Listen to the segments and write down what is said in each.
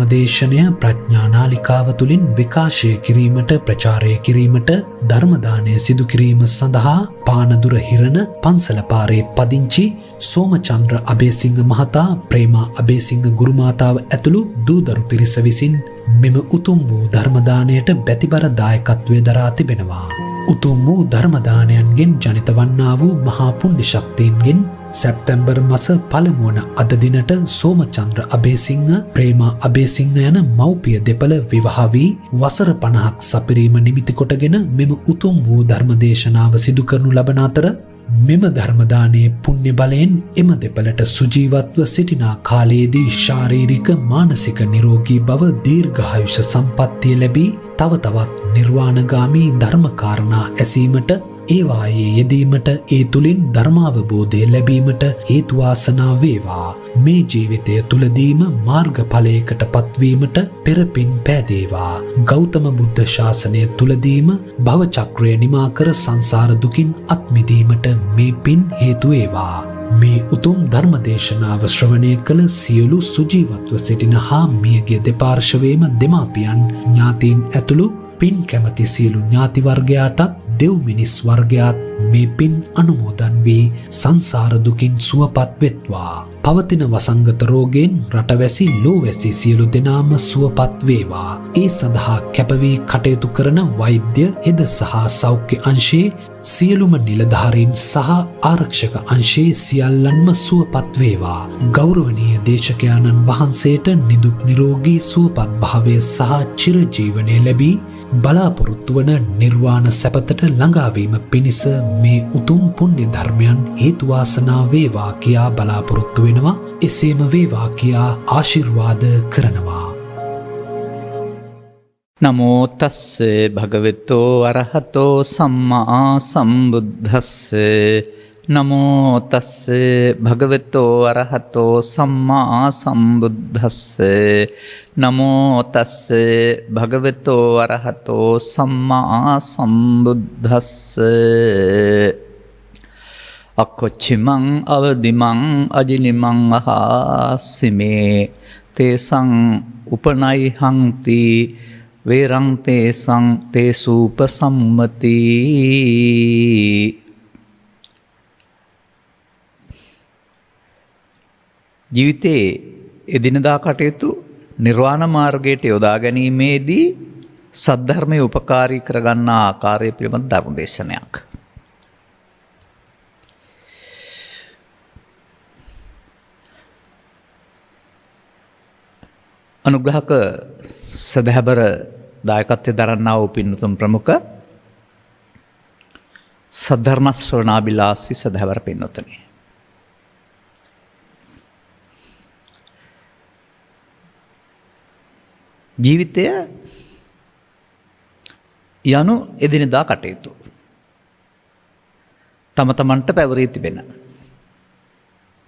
ධර්මදේශනය ප්‍රඥා නාලිකාව තුළින් විකාශය කිරීමට ප්‍රචාරය කිරීමට ධර්මදානය සිදු කිරීම සඳහා පානදුර හිරණ පන්සල පාරේ පදිංචි සෝමචන්ද්‍ර අබේසිංහ මහතා ප්‍රේමා අබේසිංහ ගුරුමාතාව ඇතුළු දූදරු පිරිස විසින් මෙම උතුම් වූ ධර්මදානයට බැතිබර දායකත්වය දරා තිබෙනවා. උතුම් වූ ධර්මදානයන්ගෙන් ජනිත වන්නා වූ මහා පුණ්‍ය ශක්තියින්ගෙන් සැප්තැම්බර් මස පළමුවන අද දිනට සෝමචන්ද්‍ර අබේසිංහ ප්‍රේමා අබේසිංහ යන මව්පිය දෙපළ විවාහ වී වසර 50ක් සපිරීම නිමිති කොටගෙන මෙම උතුම් වූ ධර්මදේශනාව සිදු කරනු ලබන අතර මෙම ධර්මදානයේ පුණ්‍ය බලයෙන් එම දෙපළට සුජීවත්ව සිටිනා කාලයේදී ශාරීරික මානසික නිරෝගී බව දීර්ඝායුෂ සම්පන්නිය ලැබී තව තවත් නිර්වාණගාමී ධර්මකාරණා ඇසීමට ඒවායේ යෙදීමට ඒ තුලින් ධර්මාවබෝධය ලැබීමට හේතු වාසනා වේවා. මේ ජීවිතය තුලදීම මාර්ගඵලයකට පත්වීමට පෙරපින් පෑදේවා. ගෞතම බුද්ධ ශාසනය තුලදීම භව චක්‍රය නිමා කර සංසාර දුකින් අත් මිදීමට මේ පින් හේතු වේවා. මේ උතුම් ධර්මදේශනාව ශ්‍රවණය කළ සියලු සුජීවත්ව සිටින හා මියගිය දෙපාර්ශවයේම දෙමාපියන් ඥාතීන් ඇතුළු පින් කැමති සියලු ඥාති වර්ගයාටත් දෙව් මිනිස් වර්ගයාත් මේ පින් අනුමෝදන් වී සංසාර දුකින් සුවපත් වෙත්වා. පවතින වසංගත රෝගයෙන් රටවැසි ලෝවැසි සියලු දෙනාම සුවපත් වේවා. ඒ සඳහා කැපවී කටයුතු කරන වෛද්‍ය හෙද සහ සෞඛ්‍ය අංශයේ සියලුම නිලධාරීන් සහ ආරක්ෂක අංශයේ සියල්ලන්ම සුවපත් වේවා. ගෞරවනීය දේශකයාණන් වහන්සේට නිදුක් නිරෝගී සුවපත් භාවය සහ චිරජීවනය ලැබී බලාපොරොත්තු වන නිර්වාණ සැපතට ළඟාවීම පිණිස මේ උතුම් පුණ්‍ය ධර්මයන් හේතු වාසනා වේවා කියා බලාපොරොත්තු වෙනවා. එසේම වේවා කියා ආශිර්වාද කරනවා. නමෝ තස්ස භගවතෝ අරහතෝ සම්මා සම්බුද්දස්ස. නමෝ තස්ස භගවතෝ අරහතෝ සම්මා සම්බුද්දස්ස. නමෝ තස්ස භගවතෝ අරහතෝ සම්මා සම්බුද්දස්ස. අක්කොච්චිමං අවදිමං අජිනිමං අහාසිමේ තේසං උපනයිහංති වේරං තේසං තේසූපසම්මති. ජීවිතයේ එදිනදා කටයුතු නිර්වාණ මාර්ගයට යොදා ගැනීමේදී සද්ධර්මයේ උපකාරී කරගන්නා ආකාරය පිළිබඳ ධර්ම දේශනයක්. අනුග්‍රහක සදහැබර දායකත්වයේ දරන්නා වූ පින්තුන් ප්‍රමුඛ සද්ධර්ම ශ්‍රවණාබිලාසී සදහැබර පින්වතුනි, ජීවිතය යනු එදිනෙදා කටයුතු තම තමන්ට පැවරී තිබෙන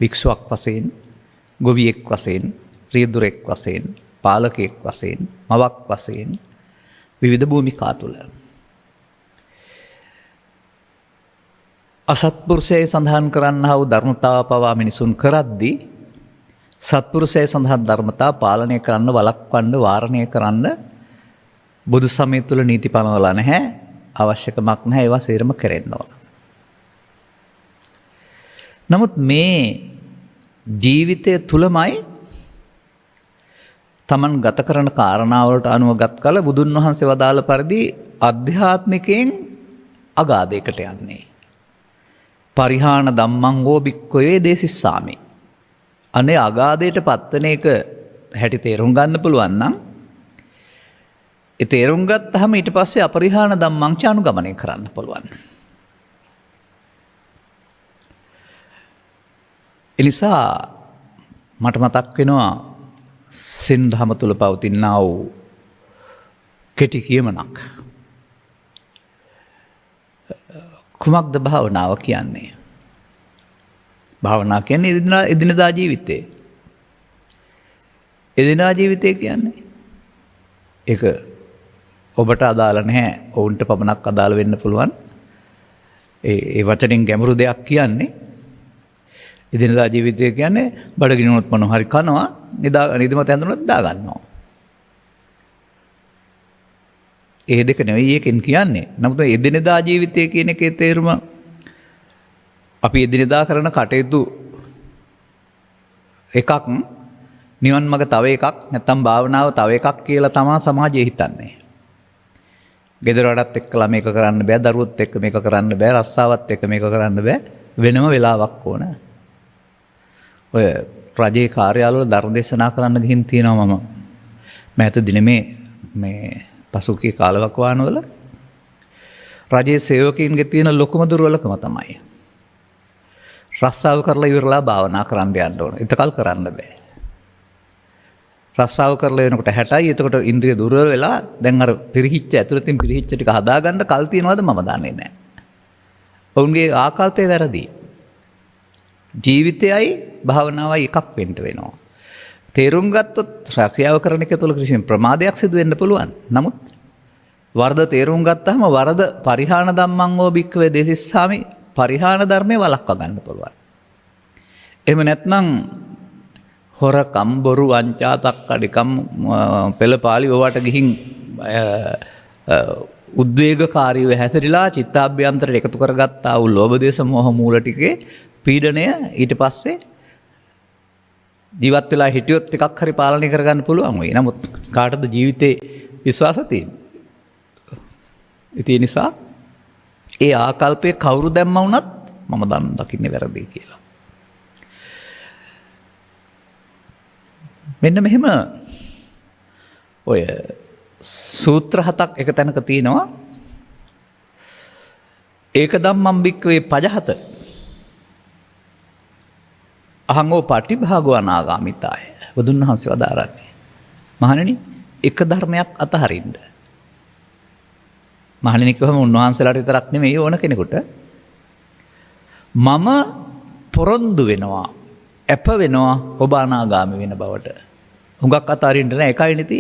භික්ෂුවක් වශයෙන්, ගොවියෙක් වශයෙන්, රියදුරෙක් වශයෙන්, පාලකයෙක් වශයෙන්, මවක් වශයෙන් විවිධ භූමිකා තුළ අසත්පුරුෂය සඳහන් කරන්නා වූ ධර්මතාව පවා මිනිසුන් කරද්දී සත්පුරුෂය සඳහන් ධර්මතා පාලනය කරන්න, වළක්වන්න, වාරණය කරන්න බුදු සමය තුළ නීති පනවලා නැහැ. අවශ්‍යකමක් නැහැ. ඒවා සේරම කරෙන්න ඕන. නමුත් මේ ජීවිතය තුළමයි තමන් ගත කරන කාරණාවලට අනුව ගත් කල බුදුන් වහන්සේ වදාළ පරිදි අධ්‍යාත්මිකයෙන් අගාධයකට යන්නේ. පරිහාන ධම්මං වෝ භික්ඛවේ දේසිස්සාමි. අනේ අගාධයට පත්වන එක හැටි තේරුම් ගන්න පුළුවන් නම් ඒ තේරුම් ගත්තාම ඊට පස්සේ අපරිහාන ධම්මං චානුගමනය කරන්න පුළුවන්. ඒ නිසා මට මතක් වෙනවා සෙන් දහම තුළ පවතිනා වූ කෙටි කියමනක්. කුමක්ද භාවනාව කියන්නේ? භාවනා කියන්නේ එදිනදා ජීවිතේ. එදිනදා ජීවිතය කියන්නේ ඒක ඔබට අදාළ නැහැ. ඔවුන්ට පමණක් අදාළ වෙන්න පුළුවන්. ඒ වචනෙන් ගැඹුරු දෙයක් කියන්නේ. එදිනදා ජීවිතය කියන්නේ බඩගිනුනොත් මොනවා හරි කනවා, නිදිමත හැදුනොත් දා ගන්නවා. ඒ දෙක නෙවෙයි එකෙන් කියන්නේ. නමුත් එදිනෙදා ජීවිතය කියන එකේ තේරුම අපි එදිනෙදා කරන කටයුතු එකක් නිවන් මඟ තව එකක් නැත්නම් භාවනාව තව එකක් කියලා තමයි සමාජයේ හිතන්නේ. ගෙදර වලත් එක්කලා මේක කරන්න බෑ, දරුවොත් එක්ක මේක කරන්න බෑ, රස්සාවත් එක්ක මේක කරන්න බෑ. වෙනම වෙලාවක් ඕන. ඔය රජයේ කාර්යාලවල ධර්ම දේශනා කරන්න ගිහින් තියෙනවා මම. මෑත දිනෙමේ මේ පසුගිය කාලවකවානුවල රජයේ සේවකයින්ගේ තියෙන ලොකුම දුර්වලකම තමයි රස්සාව කරලා ඉවරලා භාවනා කරන්න යන්න ඕන. එතකල් කරන්න බෑ. රස්සාව කරලා වෙනකොට 60යි. එතකොට ඉන්ද්‍රිය දුර්වල වෙලා දැන් අර පිරිහිච්ච ඇතුළතින් පිරිහිච්ච ටික හදාගන්න කල් තියනවද මම දන්නේ නැහැ. ඔවුන්ගේ ආකල්පය වැරදි. ජීවිතයයි භාවනාවයි එකක් වෙන්න වෙනවා. තේරුම් ගත්තොත් ශක්‍රියාව කරන එක තුළ කිසිම ප්‍රමාදයක් සිදු වෙන්න පුළුවන්. නමුත් වරද තේරුම් ගත්තාම වරද පරිහාන ධම්මං වූ භික්ඛවේ දේසිස්සාමි පරිහාන ධර්මයේ වළක්වා ගන්න පුළුවන්. එහෙම නැත්නම් හොරකම් බොරු වංචා තක්කඩිකම් පෙළපාලි ඔවට ගිහින් උද්වේගකාරීව හැසිරලා චිත්තාභ්‍යන්තරයට එකතු කරගත්තා වූ ලෝභ දේශ මොහ මූල ටිකේ පීඩණය ඊට පස්සේ ජීවත් වෙලා හිටියොත් එකක් හරි පාලනය කරගන්න පුළුවන් වෙයි. නමුත් කාටද ජීවිතේ විශ්වාස තියෙන්නේ? ඒ නිසා ඒ ආකල්පයේ කවුරු දැම්ම වුණත් මම දකින්නේ වැරදි කියලා. මෙන්න මෙහෙම ඔය සූත්‍ර 7ක් එක තැනක තියෙනවා. ඒක ධම්මං භික්ඛවේ පජහත අහංගෝ පටිභාගෝ අනාගාමිතාය. බුදුන් වහන්සේ වදාරන්නේ මහණෙනි එක ධර්මයක් අතහරින්න. මහණෙනි කිව්වම උන්වහන්සේලාට විතරක් නෙමෙයි ඕන කෙනෙකුට මම පොරොන්දු වෙනවා අප වෙනවා ඔබ අනාගාමි වෙන බවට. හුඟක් අතහරින්න නෑ එකයි නෙති.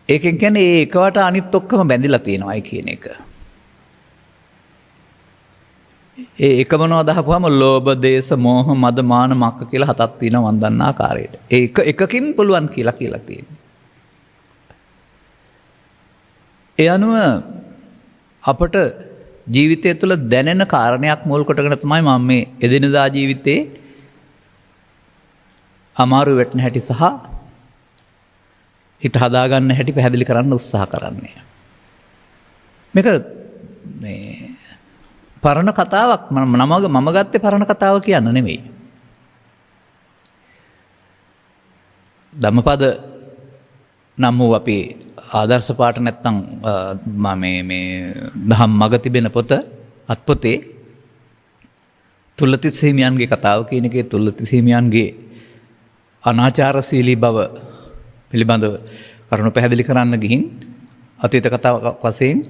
ඒකෙන් කියන්නේ ඒ එකවට අනිත් ඔක්කොම බැඳිලා තියෙනවායි කියන එක. ඒ එකම නොදහපුවම ලෝභ දේශ මොහ මද මාන මක්ක කියලා හතක් තියෙනවා මන් දන්න ආකාරයට. ඒ එකකින් පුළුවන් කියලා තියෙනවා. ඒ අනුව අපට ජීවිතය තුළ දැනෙන කාරණයක් මුල් කොටගෙන තමයි මම මේ එදිනදා ජීවිතේ අමාරු වෙටන හැටි සහ හිත හදාගන්න හැටි පැහැදිලි කරන්න උත්සාහ කරන්නේ. මේක මේ පරණ කතාවක් මම ගත්තේ පරණ කතාව කියන්න නෙමෙයි. ධම්මපද නම් වූ අපි ආදර්ශ පාඨ නැත්තම් මේ දහම් මග තිබෙන පොත අත්පොතේ තුල්ලතිස් හිමියන්ගේ කතාව කියන එකේ තුල්ලතිස් හිමියන්ගේ අනාචාරශීලී බව පිළිබඳව කරුණු පැහැදිලි කරන්න ගිහින් අතීත කතාවක් වශයෙන්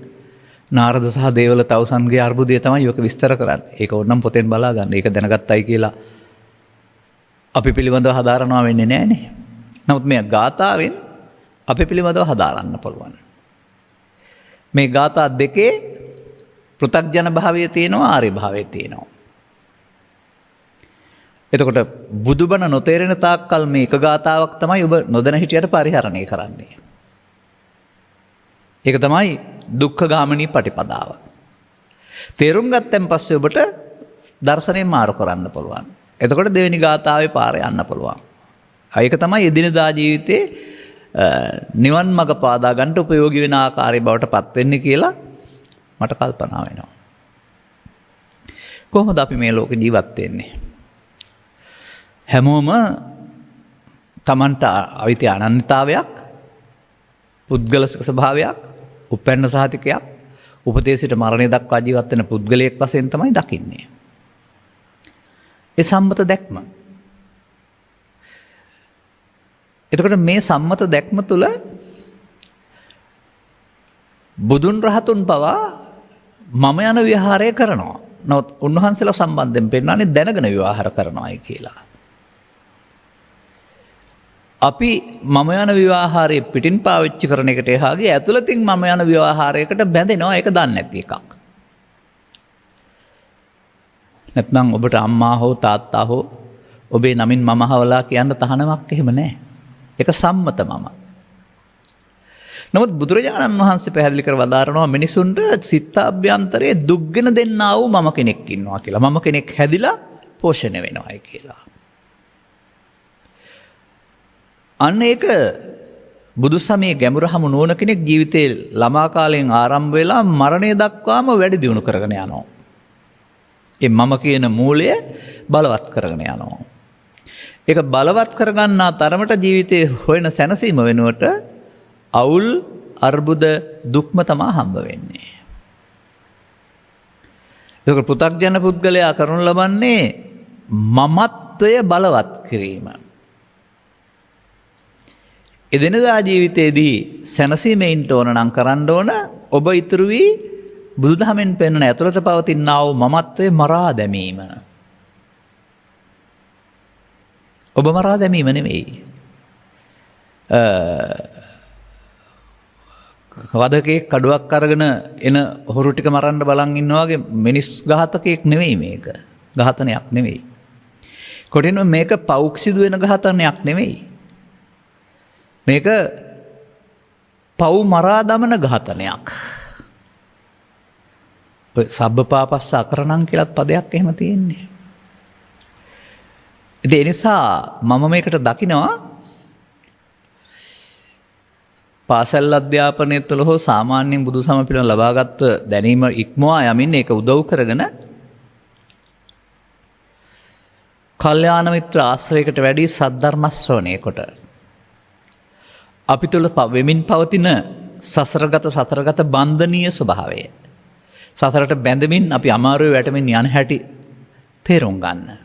නාරද සහ දේවල තවුසන්ගේ අර්බුදය තමයි යෝක විස්තර කරන්නේ. ඒක ඕනනම් පොතෙන් බලා ගන්න. ඒක දැනගත්තයි කියලා අපි පිළිබඳව හදාරනවා වෙන්නේ නැහනේ. නමුත් මේ ගාථාවෙන් අපි පිළිබඳව හදාරන්න පුළුවන්. මේ ගාථා දෙකේ පෘථග්ජන භාවය තියෙනවා ආර්ය භාවය තියෙනවා. එතකොට බුදුබණ නොතේරෙන තාක්කල් මේ එක ගාථාවක් තමයි ඔබ නොදැන හිටියට පරිහරණය කරන්නේ. ඒක තමයි දුක්ඛගාමිනී පටිපදාව. තේරුම් ගත්තන් පස්සේ ඔබට දර්ශනය මාරු කරන්න පුළුවන්. එතකොට දෙවෙනි ගාථාවේ පාරේ යන්න පුළුවන්. ඒක තමයි එදිනදා ජීවිතේ නිවන් මඟ පාදා ගන්න උපයෝගී වෙන ආකාරය බවට පත් වෙන්නේ කියලා මට කල්පනා වෙනවා. කොහොමද අපි මේ ලෝකේ ජීවත් වෙන්නේ? හැමෝම තමන්ට අවිතය අනන්‍යතාවයක්, පුද්ගල ස්වභාවයක්, උපැන්න සහතිකයක්, උපදේශයට මරණය දක්වා ජීවත් වෙන පුද්ගලයෙක් වශයෙන් තමයි දකින්නේ. ඒ සම්මත දැක්ම. එතකොට මේ සම්මත දැක්ම තුළ බුදුන් රහතුන් පවා මම යන විහාරය කරනවා. නමුත් උන්වහන්සේලා සම්බන්ධයෙන් පෙන්නන්නේ දැනගෙන විවාහාර කරනවායි කියලා. අපි මම යන විවාහාරයේ පිටින් පාවිච්චි කරන එකට එහාගේ ඇතුළතින් මම යන විවාහාරයකට බැඳෙනවා. ඒක දන්නේ නැති එකක්. නැත්නම් ඔබට අම්මා හෝ තාත්තා හෝ ඔබේ නමින් මම හවලා කියන්න තහනමක් එහෙම නැහැ. ඒක සම්මත මම. නමුත් බුදුරජාණන් වහන්සේ පැහැදිලි කර වදාරනවා මිනිසුන්ට සිතාභ්‍යන්තරයේ දුක්ගෙන දෙන්නා වූ මම කෙනෙක් ඉන්නවා කියලා. මම කෙනෙක් හැදිලා පෝෂණය වෙනවායි කියලා. අන්න ඒක බුදු සමයේ ගැඹුරු හමු නොවන කෙනෙක් ජීවිතේ ළමා කාලයෙන් ආරම්භ වෙලා මරණය දක්වාම වැඩි දියුණු කරගෙන යනවා. ඒ මම කියන මූලය බලවත් කරගෙන යනවා. ඒක බලවත් කරගන්නා තරමට ජීවිතේ හොයන සැනසීම වෙනුවට අවුල් අර්බුද දුක්ම තමා හම්බ වෙන්නේ. ඒක පෘථග්ජන පුද්ගලයා කරනු ලබන්නේ මමත්වය බලවත් කිරීම. එදිනෙදා ජීවිතයේදී සැනසීමෙන්ට ඕන නම් කරන්න ඕන ඔබ ඉතුරු වී බුදුදහමෙන් පෙන්වන ඇතුළත පවතිනා වූ මමත්වයේ මරා දැමීම. ඔබ මරා දැමීම නෙවෙයි. වදකෙක් කඩුවක් අරගෙන එන හොරු ටික මරන්න බලන් ඉන්නා වගේ මිනිස් ඝාතකයෙක් නෙවෙයි මේක. ඝාතනයක් නෙවෙයි. කොටින්ම මේක පෞක්සිදු වෙන ඝාතනයක් නෙවෙයි. මේක පව් මරා දමන ඝාතනයක්. ඔය සබ්බපාපස්ස අකරණම් කියලා පදයක් එහෙම තියෙන්නේ. ඉතින් ඒ නිසා මම මේකට දකිනවා පාසල් අධ්‍යාපනය තුළ හෝ සාමාන්‍යයෙන් බුදුසම පිළිබඳව ලබාගත් දැනීම ඉක්මවා යමින් ඒක උදව් කරගෙන කල්යාණ මිත්‍ර ආශ්‍රයයකට වැඩි සද්ධර්ම ශ්‍රවණය කොට අපි තුළ වෙමින් පවතින සසරගත සතරගත බන්ධනීය ස්වභාවය සතරට බැඳමින් අපි අමාරුවේ වැටෙමින් යන හැටි තේරුම් ගන්න.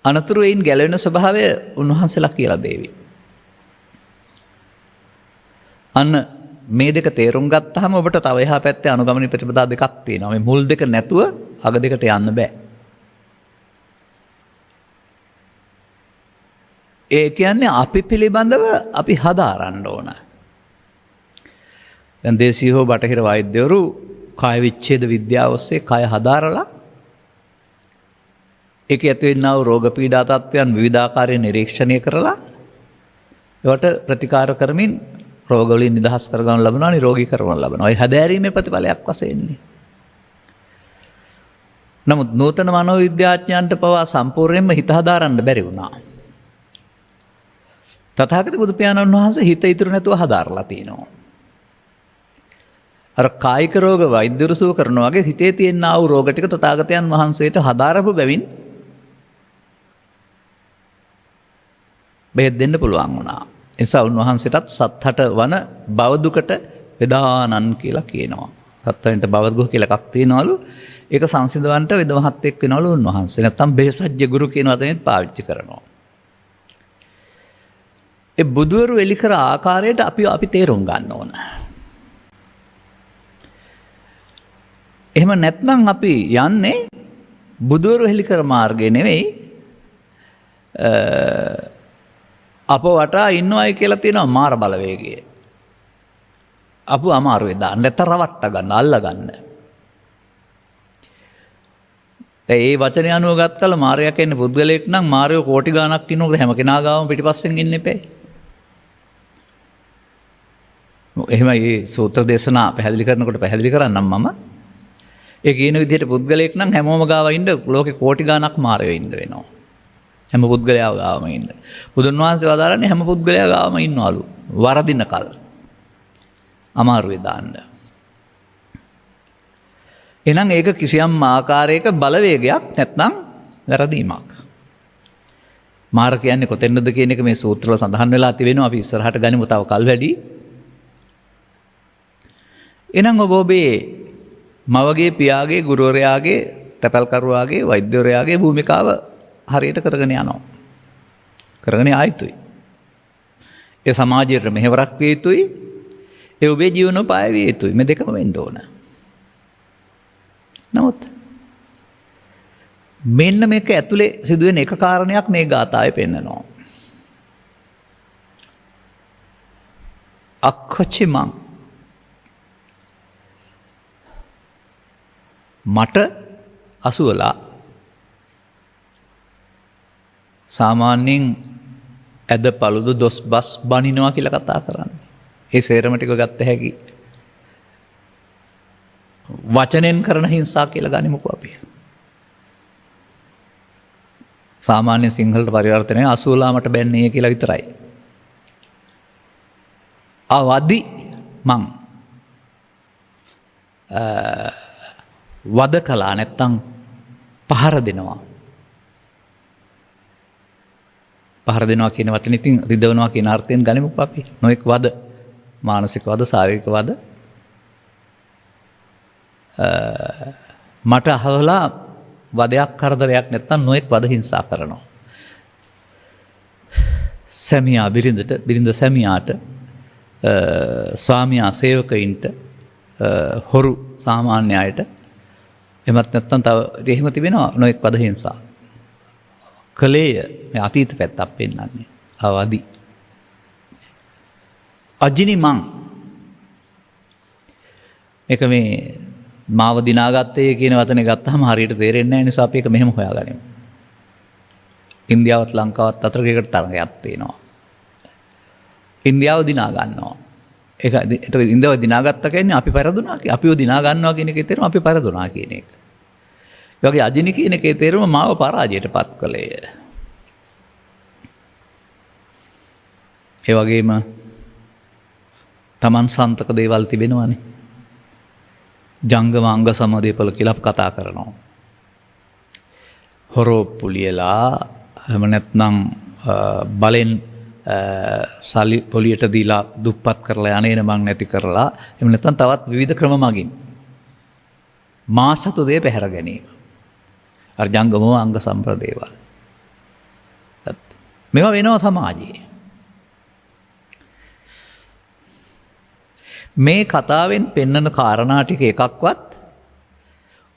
අනතුරු එයින් ගැලවෙන ස්වභාවය උන්වහන්සේලා කියලා දේවි. අන්න මේ දෙක තේරුම් ගත්තාම ඔබට තව එහා පැත්තේ අනුගමන ප්‍රතිපදා දෙකක් තියෙනවා. මේ මුල් දෙක නැතුව අග දෙකට යන්න බෑ. ඒ කියන්නේ අපි පිළිබඳව අපි හදාරන්න ඕන. දැන් දේශීය හෝ බටහිර වෛද්‍යවරු කාය විච්ඡේද විද්‍යාව ඔස්සේ කය හදාරලා ඒක ඇතිවෙනා වූ රෝග පීඩා තත්ත්වයන් විවිධාකාරයෙන් නිරීක්ෂණය කරලා ඒවට ප්‍රතිකාර කරමින් රෝග වලින් නිදහස් කරගන්න ලබනවා නිරෝගී කරවන්න ලබනවා. ඒ හැදෑරීමේ ප්‍රතිඵලයක් වශයෙන්. නමුත් නූතන මනෝවිද්‍යාඥයන්ට පවා සම්පූර්ණයෙන්ම හිත හදාරන්න බැරි වුණා. තථාගත බුදු පියාණන් වහන්සේ හිත ඉතුරු නැතුව හදාarලා තිනවා. අර කායික රෝග වෛද්‍යවරු සුව කරනවා වගේ හිතේ තියෙන ආ වූ රෝග ටික තථාගතයන් වහන්සේට හදාරපු බැවින් බෙහෙත් දෙන්න පුළුවන් වුණා. ඒ නිසා උන්වහන්සේටත් සත්හට වන භව දුකට වේදානන් කියලා කියනවා. සත්වෙන්ට භව දුක කියලා එකක් තියෙනවලු. ඒක සංසිඳවන්නට වෙදමහත් එක් වෙනවලු උන්වහන්සේ. නැත්තම් බෙහෙසජ්‍ය ගුරු කියන වචනේත් පාවිච්චි කරනවා. ඒ බුදුවරු එලි කර ආකාරයට අපි තේරුම් ගන්න ඕන. එහෙම නැත්නම් අපි යන්නේ බුදුවරු එලි කර මාර්ගේ නෙවෙයි අප වටා ඉන්නවයි කියලා තියෙනවා මාර බලවේගය. අපු අමාරුවේ දාන්න නැත්නම් රවට්ට ගන්න අල්ල ගන්න. ඒ වචනේ අනුව ගත්තල මාරයා කියන්නේ පුද්ගලයෙක් නම් මාරයෝ කෝටි ගාණක් ඉන්නකොට හැම කෙනා ගාවම පිටිපස්සෙන් ඉන්න එපේ. එහෙම මේ සූත්‍ර දේශනා පැහැදිලි කරනකොට පැහැදිලි කරන්නම් මම. ඒ කියන විදිහට පුද්ගලයෙක් නම් හැමෝම ගාව ඉන්න ලෝකේ කෝටි ගාණක් මාරයෝ ඉන්න වෙනවා. හැම පුද්ගලයා ගාවම ඉන්න. බුදුන් වහන්සේ වදාරන්නේ හැම පුද්ගලයා ගාවම ඉන්නවලු. වරදින කල්. අමාරුවේ දාන්න. එහෙනම් ඒක කිසියම් ආකාරයක බලවේගයක් නැත්නම් වැරදීමක්. මාර කියන්නේ කොතැනද කියන එක මේ සූත්‍රවල සඳහන් වෙලා තිබෙනවා. අපි ඉස්සරහට ගනිමු තව කල් වැඩි. එහෙනම් ඔබේ මවගේ පියාගේ ගුරුවරයාගේ තැපැල්කරුවාගේ වෛද්‍යවරයාගේ භූමිකාව හරියට කරගෙන යනවා. කරගෙන ආයුතුයි. ඒ සමාජයට මෙහෙවරක් විය යුතුයි. ඒ ඔබේ ජීවනෝපාය විය යුතුයි. මේ දෙකම වෙන්න ඕන. නමුත් මෙන්න මේක ඇතුලේ සිදුවෙන එක කාරණයක් මේ ගාථාවේ පෙන්නනවා. අක්ඛචිමං මට අසුවලා සාමාන්‍යයෙන් ඇද පළුදු දොස් බස් බනිනවා කියලා කතා කරන්නේ. ඒ සේරම ටික ගත්ත හැකි. වචනෙන් කරන හිංසා කියලා ගනිමුකෝ අපි. සාමාන්‍ය සිංහලට පරිවර්තනය අසූලාමට බැන්නේ කියලා විතරයි. අවදි මං වද කලා නැත්තං පහර දෙනවා. පහර දෙනවා කියන වචන ඉතින් රිදවනවා කියන අර්ථයෙන් ගනිමුකෝ අපි. නොඑක් වද මානසික වද ශාරීරික වද මට අහවලා වදයක් කරදරයක් නැත්තම් නොඑක් වද හිංසා කරනවා. සැමියා බිරිඳට බිරිඳ සැමියාට ස්වාමියා සේවකයින්ට හොරු සාමාන්‍ය අයට එමත් නැත්තම් තව එහෙම තිබෙනවා නොඑක් වද හිංසා. කලේය මේ අතීත පැත්තක් පෙන්වන්නේ. අවදි. අජිනි මං මේක මේ මාව දිනාගත්තේ කියන වචනේ ගත්තාම හරියට තේරෙන්නේ නැහැ නිසා අපි ඒක මෙහෙම හොයාගනිමු. ඉන්දියාවත් ලංකාවත් අතර එකකට තරගයක් තියෙනවා. ඉන්දියාව දිනා ගන්නවා. ඒක එතකොට ඉන්දියාව දිනාගත්තා කියන්නේ අපි පෙරදුනා කියන අපිව දිනා ගන්නවා කියන එකේ තේරුම අපි පෙරදුනා කියන එක. ඒ වගේ අජිනි කියන එකේ තේරුම මාව පරාජයට පත් කළේය. ඒ වගේම තමන් සන්තක දේවල් තිබෙනවානේ. ජංගම අංග සමදේපල කියලා කතා කරනවා. හොරෝප්පු ලියලා එහෙම නැත්නම් බලෙන් සල්ලි පොලියට දීලා දුප්පත් කරලා යන්නේන මං නැති කරලා එහෙම නැත්නම් තවත් විවිධ ක්‍රම මගින් මාසතු දේ පැහැර ගැනීම. අර ජංගම අංග සම්ප්‍රදේවල්. මේවා වෙනවා සමාජයේ. මේ කතාවෙන් පෙන්නන කාරණා ටික එකක්වත්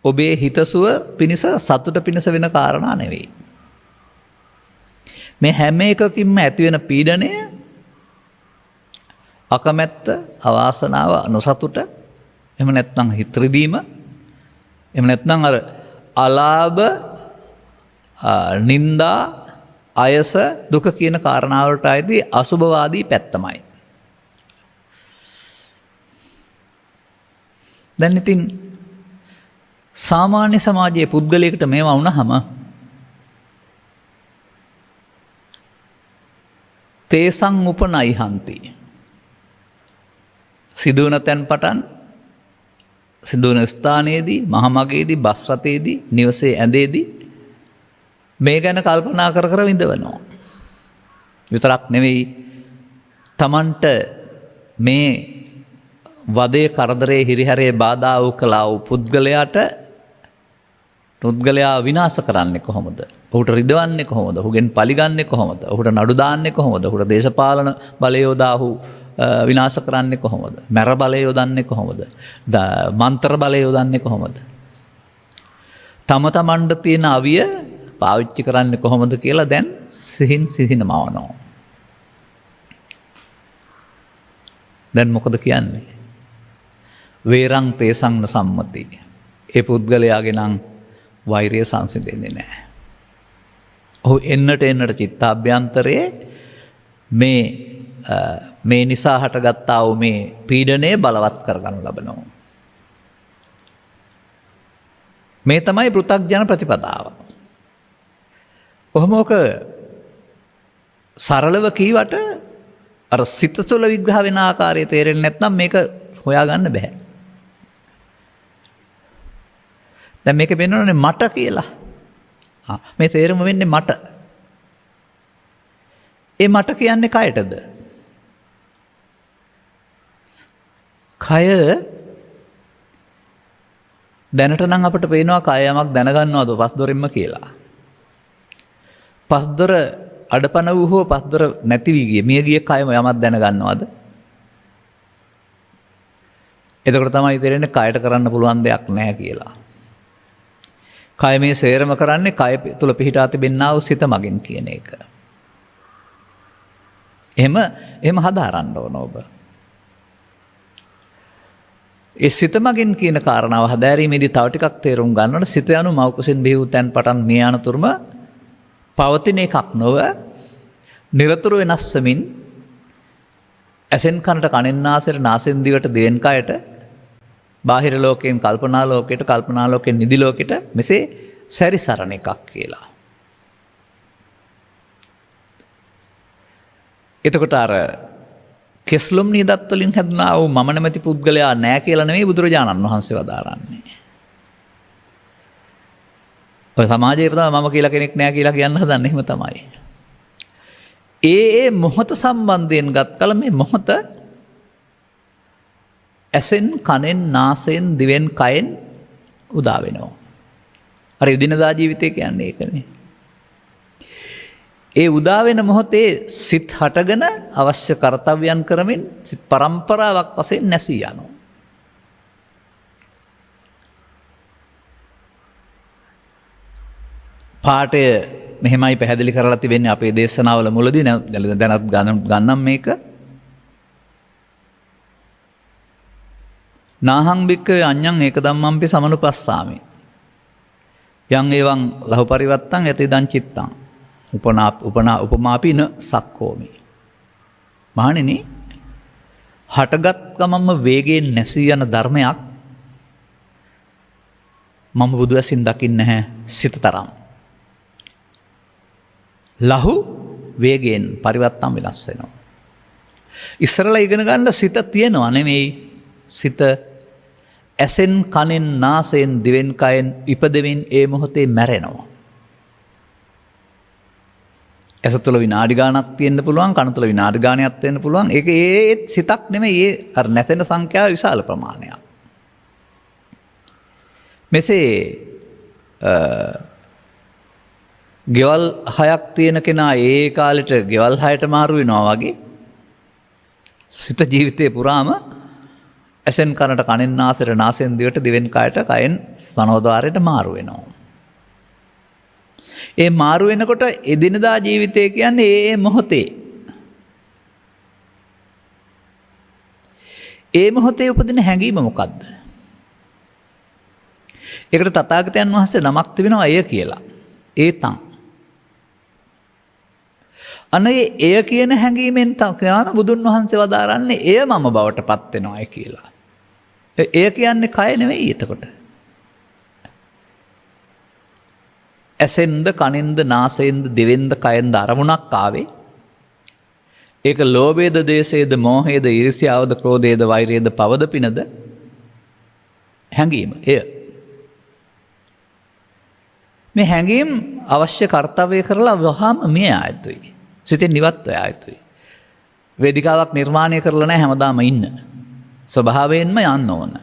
ඔබේ හිතසුව පිණිස සතුට පිණිස වෙන කාරණා නෙවෙයි. මේ හැම එකකින්ම ඇති වෙන පීඩනය අකමැත්ත, අවාසනාව, නොසතුට, එහෙම නැත්නම් හිත රිදීම, එහෙම නැත්නම් අර අලාභ, නිന്ദා, අයස, දුක කියන කාරණා වලට ආйти අසුභවාදී පැත්තමයි. දැන් ඉතින් සාමාන්‍ය සමාජයේ පුද්ගලයෙකුට මේවා වුණාම තේසං උපනයිහන්ති සිදුවන තැන් පටන් සිදුවන ස්ථානයේදී මහමගේදී බස් රථයේදී නිවසේ ඇඳේදී මේ ගැන කල්පනා කර කර විඳවනවා. විතරක් නෙවෙයි තමන්ට මේ වදේ කරදරේ හිරිහැරේ බාධා වූ කලා වූ පුද්ගලයා විනාශ කරන්නේ කොහොමද? ඔහුට රිදවන්නේ කොහොමද? ඔහුගෙන් පලිගන්නේ කොහොමද? ඔහුට නඩු දාන්නේ කොහොමද? ඔහුට දේශපාලන බලය යොදා ඔහු විනාශ කරන්නේ කොහොමද? මැර බලය යොදන්නේ කොහොමද? මන්ත්‍ර බලය යොදන්නේ කොහොමද? තම තමන්ට තියෙන අවිය පාවිච්චි කරන්නේ කොහොමද කියලා දැන් සිහින මවනවා. දැන් මොකද කියන්නේ? වේරං තේසංන සම්මති. ඒ පුද්ගලයාගේ නම් වෛරය සංසිඳෙන්නේ නැහැ. ඔහු එන්නට චිත්තාභ්‍යන්තරයේ මේ නිසා හටගත්තා වූ මේ පීඩනය බලවත් කරගනු ලබනවා. මේ තමයි පෘථග්ජන ප්‍රතිපදාව. කොහොම ඔක සරලව කීවට අර සිත තුළ විග්‍රහ වෙන ආකාරය තේරෙන්නේ නැත්නම් මේක හොයාගන්න බෑ. දැන් මේක පෙන්වන්නේ මට කියලා. මේ තේරුම වෙන්නේ මට. ඒ මට කියන්නේ කයටද? කය දැනට නම් අපිට පේනවා කය යමක් දැනගන්නවද පස්දොරින්ම කියලා. පස්දොර අඩපණ වූ හෝ පස්දොර නැති වී ගිය මිය ගිය කයම යමක් දැනගන්නවද? එතකොට තමයි තේරෙන්නේ කයට කරන්න පුළුවන් දෙයක් නැහැ කියලා. කය මේ සේරම කරන්නේ කය තුල පිහිටා තිබෙනා වූ සිත මගින් කියන එක. එහෙම හදාරන්න ඕන ඔබ. ඒ සිත මගින් කියන කාරණාව හදාරීමේදී තව ටිකක් තේරුම් ගන්නකොට සිත යනු මෞකසෙන් බිහි වූ තැන් පටන් මිය යනතුරුම පවතින එකක් නොව නිරතුරු වෙනස් වෙමින් ඇසෙන් කනට කනෙන් නාසයට නාසයෙන් දිවට දිවෙන් කයට බාහිර ලෝකයෙන් කල්පනා ලෝකයට කල්පනා ලෝකයෙන් නිදි ලෝකයට මෙසේ සැරිසරණ එකක් කියලා. එතකොට අර කෙස්ලොම් නිදත් වලින් හැදුනා වූ මම නැමැති පුද්ගලයා නැහැ කියලා නෙවෙයි බුදුරජාණන් වහන්සේ වදාරන්නේ. ඔය සමාජයේ තමයි මම කියලා කෙනෙක් නැහැ කියලා කියන්න හදන්නේ එහෙම තමයි. ඒ මොහොත සම්බන්ධයෙන් ගත් කල මේ මොහොත ඇසෙන් කනෙන් නාසයෙන් දිවෙන් කයෙන් උදා වෙනවා. අර එදිනදා ජීවිතය කියන්නේ ඒකනේ. ඒ උදා වෙන මොහොතේ සිත් හටගෙන අවශ්‍ය කර්තව්‍යයන් කරමින් සිත් පරම්පරාවක් වශයෙන් නැසී යනවා. පාඨය මෙහෙමයි පැහැදිලි කරලා තිබෙන්නේ අපේ දේශනාවල මුලදී දැනත් ගන්නම් මේක. නාහං භික්ඛවේ අඤ්ඤං ඒක ධම්මම්පි සමනුපස්සාමි. යං එවං ලහු පරිවත්තං යති දං චිත්තං. උපමාපි න සක්කෝමි. මහණෙනි හටගත් ගමන්ම වේගයෙන් නැසී යන ධර්මයක් මම බුදු ඇසින් දකින්නේ නැහැ සිත තරම්. ලහු වේගයෙන් පරිවර්තන වෙනස් වෙනවා. ඉස්සරලා ඉගෙන ගන්න සිත තියෙනවා නෙමෙයි. සිත ඇසෙන් කනෙන් නාසයෙන් දිවෙන් කයෙන් ඉපදෙමින් ඒ මොහොතේ මැරෙනවා. ඇස තුළ විනාඩි ගානක් තියෙන්න පුළුවන්, කන තුළ විනාඩි ගානයක් තියෙන්න පුළුවන්. ඒක ඒ සිතක් නෙමෙයි. ඒ අර නැසෙන සංඛ්‍යාව විශාල ප්‍රමාණයක්. මෙසේ ගෙවල් 6ක් තියෙන කෙනා ඒ කාලෙට ගෙවල් 6ට මාරු වෙනවා වගේ සිත ජීවිතේ පුරාම ඇසෙන් කනට කනෙන් නාසයට නාසයෙන් දිවට දිවෙන් කයට කයෙන් ස්නෝද්වාරයට මාරු වෙනවා. ඒ මාරු වෙනකොට එදිනදා ජීවිතය කියන්නේ ඒ මොහොතේ. ඒ මොහොතේ උපදින හැඟීම මොකද්ද? ඒකට තථාගතයන් වහන්සේ නමක් තිබෙනවා එය කියලා. ඒතං. අනේ එය කියන හැඟීමෙන් තමයි බුදුන් වහන්සේ වදාරන්නේ එය මම බවට පත් වෙනවායි කියලා. එය කියන්නේ කය නෙවෙයි එතකොට. ඇසෙන්ද කනෙන්ද නාසයෙන්ද දිවෙන්ද කයෙන්ද අරමුණක් ආවේ. ඒක ලෝභයේද දේශයේද මෝහයේද ඊර්ෂ්‍යාවද ක්‍රෝධයේද වෛරයේද පවද පිනද හැඟීම එය. මේ හැඟීම් අවශ්‍ය කර්තව්‍ය කරලා වහාම මිය ආයතුයි. සිතෙන් නිවත් වෙ ආයතුයි. වේදිකාවක් නිර්මාණය කරලා නැහැ හැමදාම ඉන්න. ස්වභාවයෙන්ම යන්න ඕන.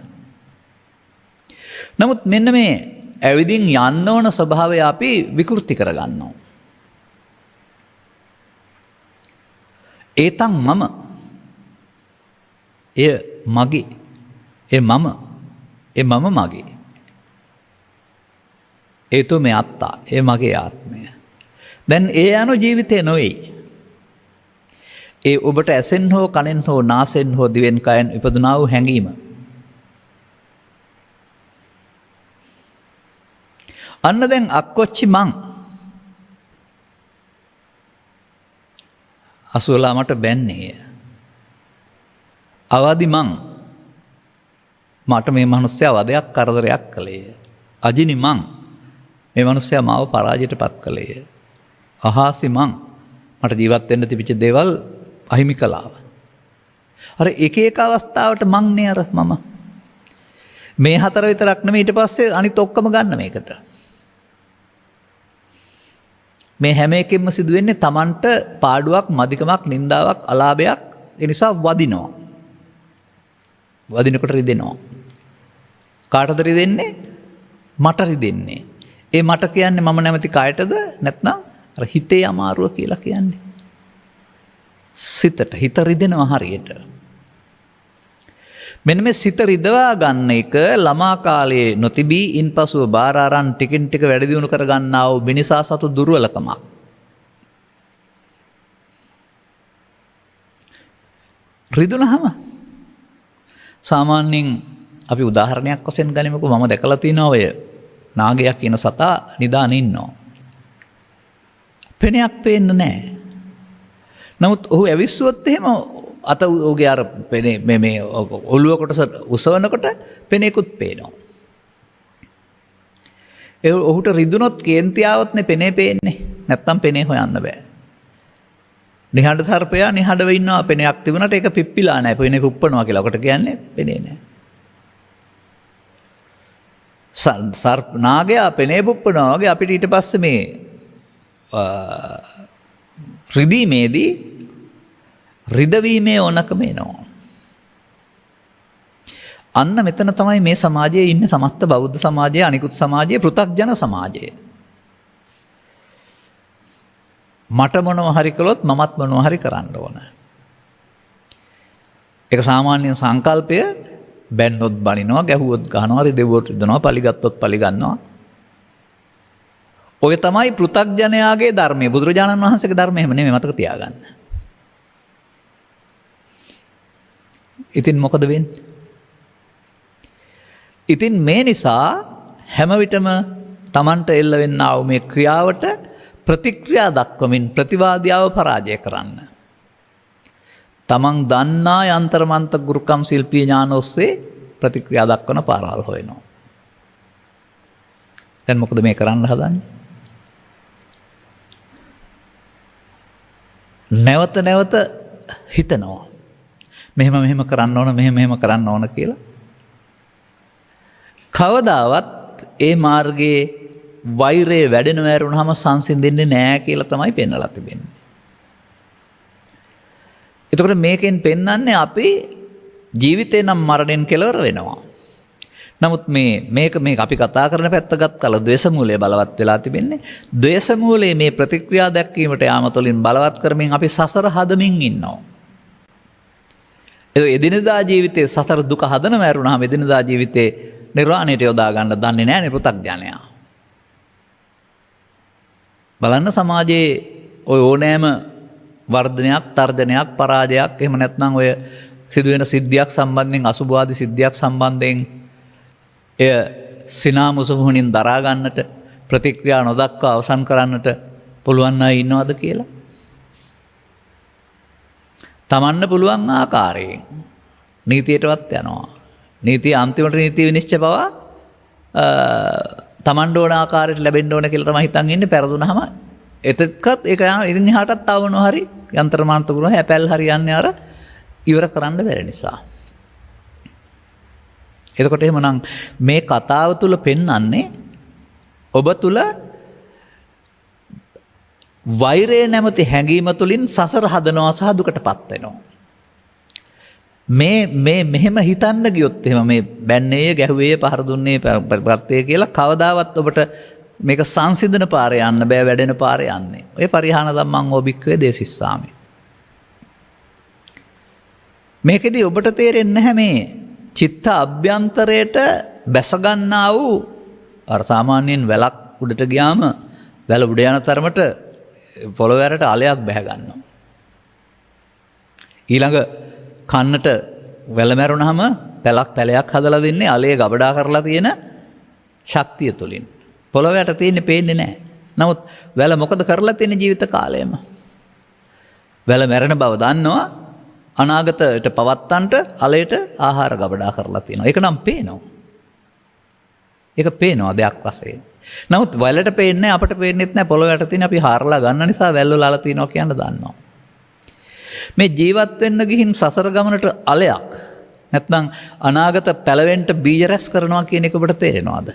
නමුත් මෙන්න මේ ඇවිදින් යන්න ඕන ස්වභාවය අපි විකෘති කරගන්නවා. ඒතං මම. එය මගේ. ඒ මම. ඒ මම මගේ. ඒතු මේ අත්තා. ඒ මගේ ආත්මය. දැන් ඒ යන ජීවිතේ නොවේ. ඒ ඔබට ඇසෙන් හෝ කනෙන් හෝ නාසෙන් හෝ දිවෙන් කයෙන් ඉපදුනා වූ හැඟීම. අන්න දැන් අක්කොච්චි මං අසුවලා මට බැන්නේය. අවදි මං මට මේ මිනිස්සයා වදයක් කරදරයක් කළේය. අජිනි මං මේ මිනිස්සයා මාව පරාජයට පත් කළේය. අහාසි මං මට ජීවත් වෙන්න තිබිච්ච දේවල් අහිමි කළා. අර එක එක අවස්ථාවට මං නේ අර මම. මේ හතර විතරක් නෙමෙයි ඊට පස්සේ අනිත් ඔක්කොම ගන්න මේකට. මේ හැම එකෙම සිදු වෙන්නේ Tamanට පාඩුවක්, මදිකමක්, නින්දාවක්, අලාභයක් ඒ නිසා වදිනවා. වදිනකොට රිදෙනවා. කාටද රිදෙන්නේ? මට රිදෙන්නේ. ඒ මට කියන්නේ මම නැමැති කයටද නැත්නම් අර හිතේ අමාරුව කියලා කියන්නේ. සිතට හිත රිදෙනවා හරියට. මෙන්න මේ සිත රිදවා ගන්න එක ළමා කාලයේ නොතිබී ඉන්පසුව බාර අරන් ටිකින් ටික වැඩි දියුණු කර ගන්නා වූ මිනිසා සතු දුර්වලකමක්. රිදුනහම සාමාන්‍යයෙන් අපි උදාහරණයක් වශයෙන් ගනිමුකෝ. මම දැකලා තියෙනවා ඔය නාගයා කියන සතා නිදාන ඉන්නවා. පෙනයක් පේන්නේ නැහැ. නමුත් ඔහු ඇවිස්සුවොත් එහෙම අත ඔහුගේ අර පෙනේ මේ ඔළුව කොටස උසවනකොට පෙනේකුත් පේනවා. ඔහුට රිදුනොත් කේන්ති ආවොත්නේ පෙනේ පේන්නේ. නැත්තම් පෙනේ හොයන්න බෑ. නිහඬ සර්පයා නිහඬව ඉන්නවා පෙනයක් තිබුණාට ඒක පිප්පිලා නැහැ. පෙනේ පුප්පනවා කියලා. ඔකට කියන්නේ පෙනේ නැහැ. නාගයා පෙනේ පුප්පනවා වගේ අපිට ඊට පස්සේ මේ රිදීමේදී රිදවීමේ ඕනකම එනවා. අන්න මෙතන තමයි මේ සමාජයේ ඉන්න සමස්ත බෞද්ධ සමාජයේ අනිකුත් සමාජයේ පෘථග්ජන සමාජය. මට මොනවා හරි කළොත් මමත් මොනවා හරි කරන්න ඕන. ඒක සාමාන්‍ය සංකල්පය බැන්නොත් බනිනවා, ගැහුවොත් ගහනවා, රිදෙව්වොත් රිදෙනවා, පලිගත්තොත් පලිගන්නවා. ඔය තමයි පෘථග්ජනයාගේ ධර්මය. බුදුරජාණන් වහන්සේගේ ධර්මය එහෙම නෙමෙයි මතක තියාගන්න. ඉතින් මොකද වෙන්නේ? ඉතින් මේ නිසා හැම විටම Tamanට එල්ල වෙන්නා වූ මේ ක්‍රියාවට ප්‍රතික්‍රියා දක්වමින් ප්‍රතිවාදියාව පරාජය කරන්න. තමන් දන්නා යන්ත්‍රමන්ත ගුරුකම් ශිල්පී ඥාන ඔස්සේ ප්‍රතික්‍රියා දක්වන පාරවල් හොයනවා. දැන් මොකද මේ කරන්න හදන්නේ? නැවත නැවත හිතනවා. මෙහෙම කරන්න ඕන, මෙහෙම කරන්න ඕන කියලා. කවදාවත් ඒ මාර්ගයේ වෛරය වැඩෙනව ඇරුණාම සංසිඳෙන්නේ නැහැ කියලා තමයි පෙන්වලා තිබෙන්නේ. එතකොට මේකෙන් පෙන්වන්නේ අපි ජීවිතේ නම් මරණයෙන් කෙලවර වෙනවා. නමුත් මේක අපි කතා කරන පැත්ත ගත්තල ද්වේෂ මූලය බලවත් වෙලා තිබෙන්නේ. ද්වේෂ මූලයේ මේ ප්‍රතික්‍රියා දැක්වීමට යාම තුළින් බලවත් කරමින් අපි සසර හදමින් ඉන්නවා. එදිනෙදා ජීවිතේ සසර දුක හදනව ඇරුණාම එදිනෙදා ජීවිතේ නිර්වාණයට යොදා ගන්න දන්නේ නැහැ නේ පෘථග්ජනයා. බලන්න සමාජයේ ඔය ඕනෑම වර්ධනයක්, තර්ජනයක්, පරාජයක් එහෙම නැත්නම් ඔය සිදුවෙන සිද්ධියක් සම්බන්ධයෙන් අසුභවාදී සිද්ධියක් සම්බන්ධයෙන් එය සිනාමුසුමුහුණින් දරා ගන්නට ප්‍රතික්‍රියා නොදක්වා අවසන් කරන්නට පුළුවන් අය ඉන්නවද කියලා? තමන්න පුළුවන් ආකාරයෙන් නීතියටවත් යනවා. නීතිය අන්තිමට නීති විනිශ්චය පවා තමන්ට ඕන ආකාරයට ලැබෙන්න ඕන කියලා තමයි හිතන් ඉන්නේ. පෙරදුනහම එතකත් ඒක යනවා. ඉතින් එහාටත් තව මොනවා හරි යන්ත්‍රමාන්ත කරනවා. හැපැල් හරියන්නේ අර ඉවර කරන්න බැරි නිසා. එතකොට එහෙමනම් මේ කතාව තුල පෙන්වන්නේ ඔබ තුල වෛරය නැමැති හැඟීම තුලින් සසර හදනවා සහ දුකටපත් වෙනවා. මෙහෙම හිතන්න ගියොත් එහෙම මේ බැන්නේය, ගැහුවේ, පහර දුන්නේ, ප්‍රත්‍ය කියලා කවදාවත් ඔබට මේක සංසිඳන පාරේ යන්න බෑ, වැඩෙන පාරේ යන්නේ. ඔය පරිහාන ධම්මං ඕබික්කවේ දේසිස්සාමි. මේකෙදි ඔබට තේරෙන්නේ නැහැ මේ චිත්ත අභ්‍යන්තරයට බැස ගන්නා වූ අර සාමාන්‍යයෙන් වැලක් උඩට ගියාම වැල උඩ යන තරමට පොළොව ඇරට අලයක් බැහැ ගන්නවා. ඊළඟ කන්නට වැල මැරුණාම පැලයක් හදලා දෙන්නේ අලය ගබඩා කරලා තියෙන ශක්තිය තුලින්. පොළොව යට තියෙන්නේ පේන්නේ නැහැ. නමුත් වැල මොකද කරලා තියෙන ජීවිත කාලයම? වැල මැරෙන බව දන්නවා. අනාගතයට පවත්තන්ට අලයට ආහාර ගබඩා කරලා තියෙනවා. ඒක නම් පේනවා. ඒක පේනවා දෙයක් වශයෙන්. නමුත් වැලට පේන්නේ අපට පේන්නේත් නැහැ. පොළොව යට තියෙන අපි හාරලා ගන්න නිසා වැල් වල අල තියෙනවා කියන දන්නවා. මේ ජීවත් වෙන්න ගිහින් සසර ගමනට අලයක් නැත්නම් අනාගත පැලවෙන්න බීජ රැස් කරනවා කියන එක ඔබට තේරෙනවද?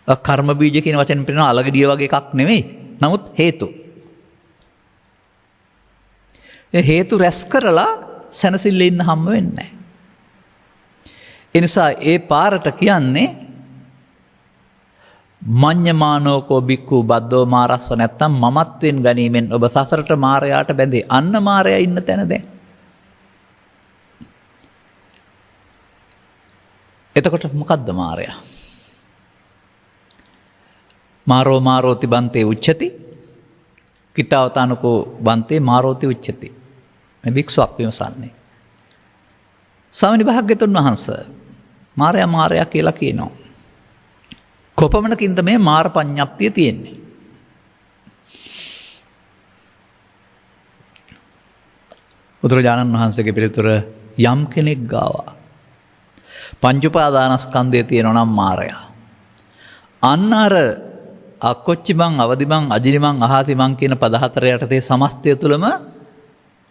කර්ම බීජ කියන වචනේ පිළින අලගඩිය වගේ එකක් නෙමෙයි. නමුත් හේතු. ඒ හේතු රැස් කරලා සැනසෙල්ල ඉන්න හම්බ වෙන්නේ නැහැ. ඒ නිසා ඒ පාරට කියන්නේ මඤ්ඤමානෝකෝ බික්ඛු බද්දෝ මාරස්ස නැත්තම් මමත්වෙන් ගැනීමෙන් ඔබ සසරට මාරයාට බැඳේ. අන්න මාරයා ඉන්න තැන දැන්. එතකොට මොකද්ද මාරයා? මාරෝති බන්තේ උච්චති. කිතාවතානකෝ බන්තේ මාරෝති උච්චති. මේ භික්ෂුවක් විමසන්නේ. ස්වාමීනි භාග්‍යතුන් වහන්සේ මාරයා කියලා කියනවා. කොපමණකින්ද මේ මාර පඤ්ඤප්තිය තියෙන්නේ? බුදුරජාණන් වහන්සේගේ පිළිතුර යම් කෙනෙක් ගාවා පංච උපාදානස්කන්ධයේ තියෙනවා නම් මායя. අන්න අර අකොච්චිමං අවදිමං අජිනිමං අහතිමං කියන පද හතර යටතේ සමස්තය තුළම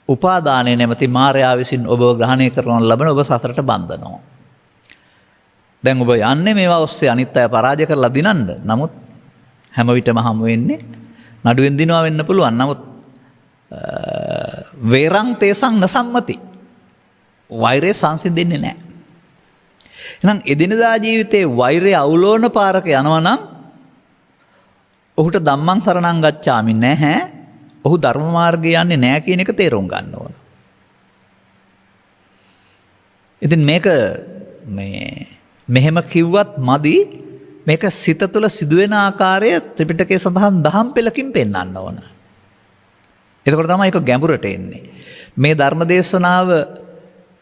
උපාදානයේ නැමැති මායя විසින් ඔබ ග්‍රහණය කරන ලබන ඔබ සතරට බන්ධනවා. දැන් ඔබ යන්නේ මේවා ඔස්සේ අනිත් අය පරාජය කරලා දිනන්න. නමුත් හැම විටම හමු වෙන්නේ නඩුවෙන් දිනවා වෙන්න පුළුවන්. නමුත් වේරං තේසං නසම්මති. වෛරය සංසිඳෙන්නේ නැහැ. එහෙනම් එදිනදා ජීවිතේ වෛරය අවුලෝන පාරක යනවා නම් ඔහුට ධම්මං සරණං ගච්ඡාමි නැහැ. ඔහු ධර්ම මාර්ගයේ යන්නේ නැහැ කියන එක තේරුම් ගන්න ඕන. ඉතින් මේක මෙහෙම කිව්වත් මදි. මේක සිත තුළ සිදුවෙන ආකාරය ත්‍රිපිටකයේ සඳහන් දහම් පෙළකින් පෙන්වන්න ඕන. එතකොට තමයි ඒක ගැඹුරට එන්නේ. මේ ධර්ම දේශනාව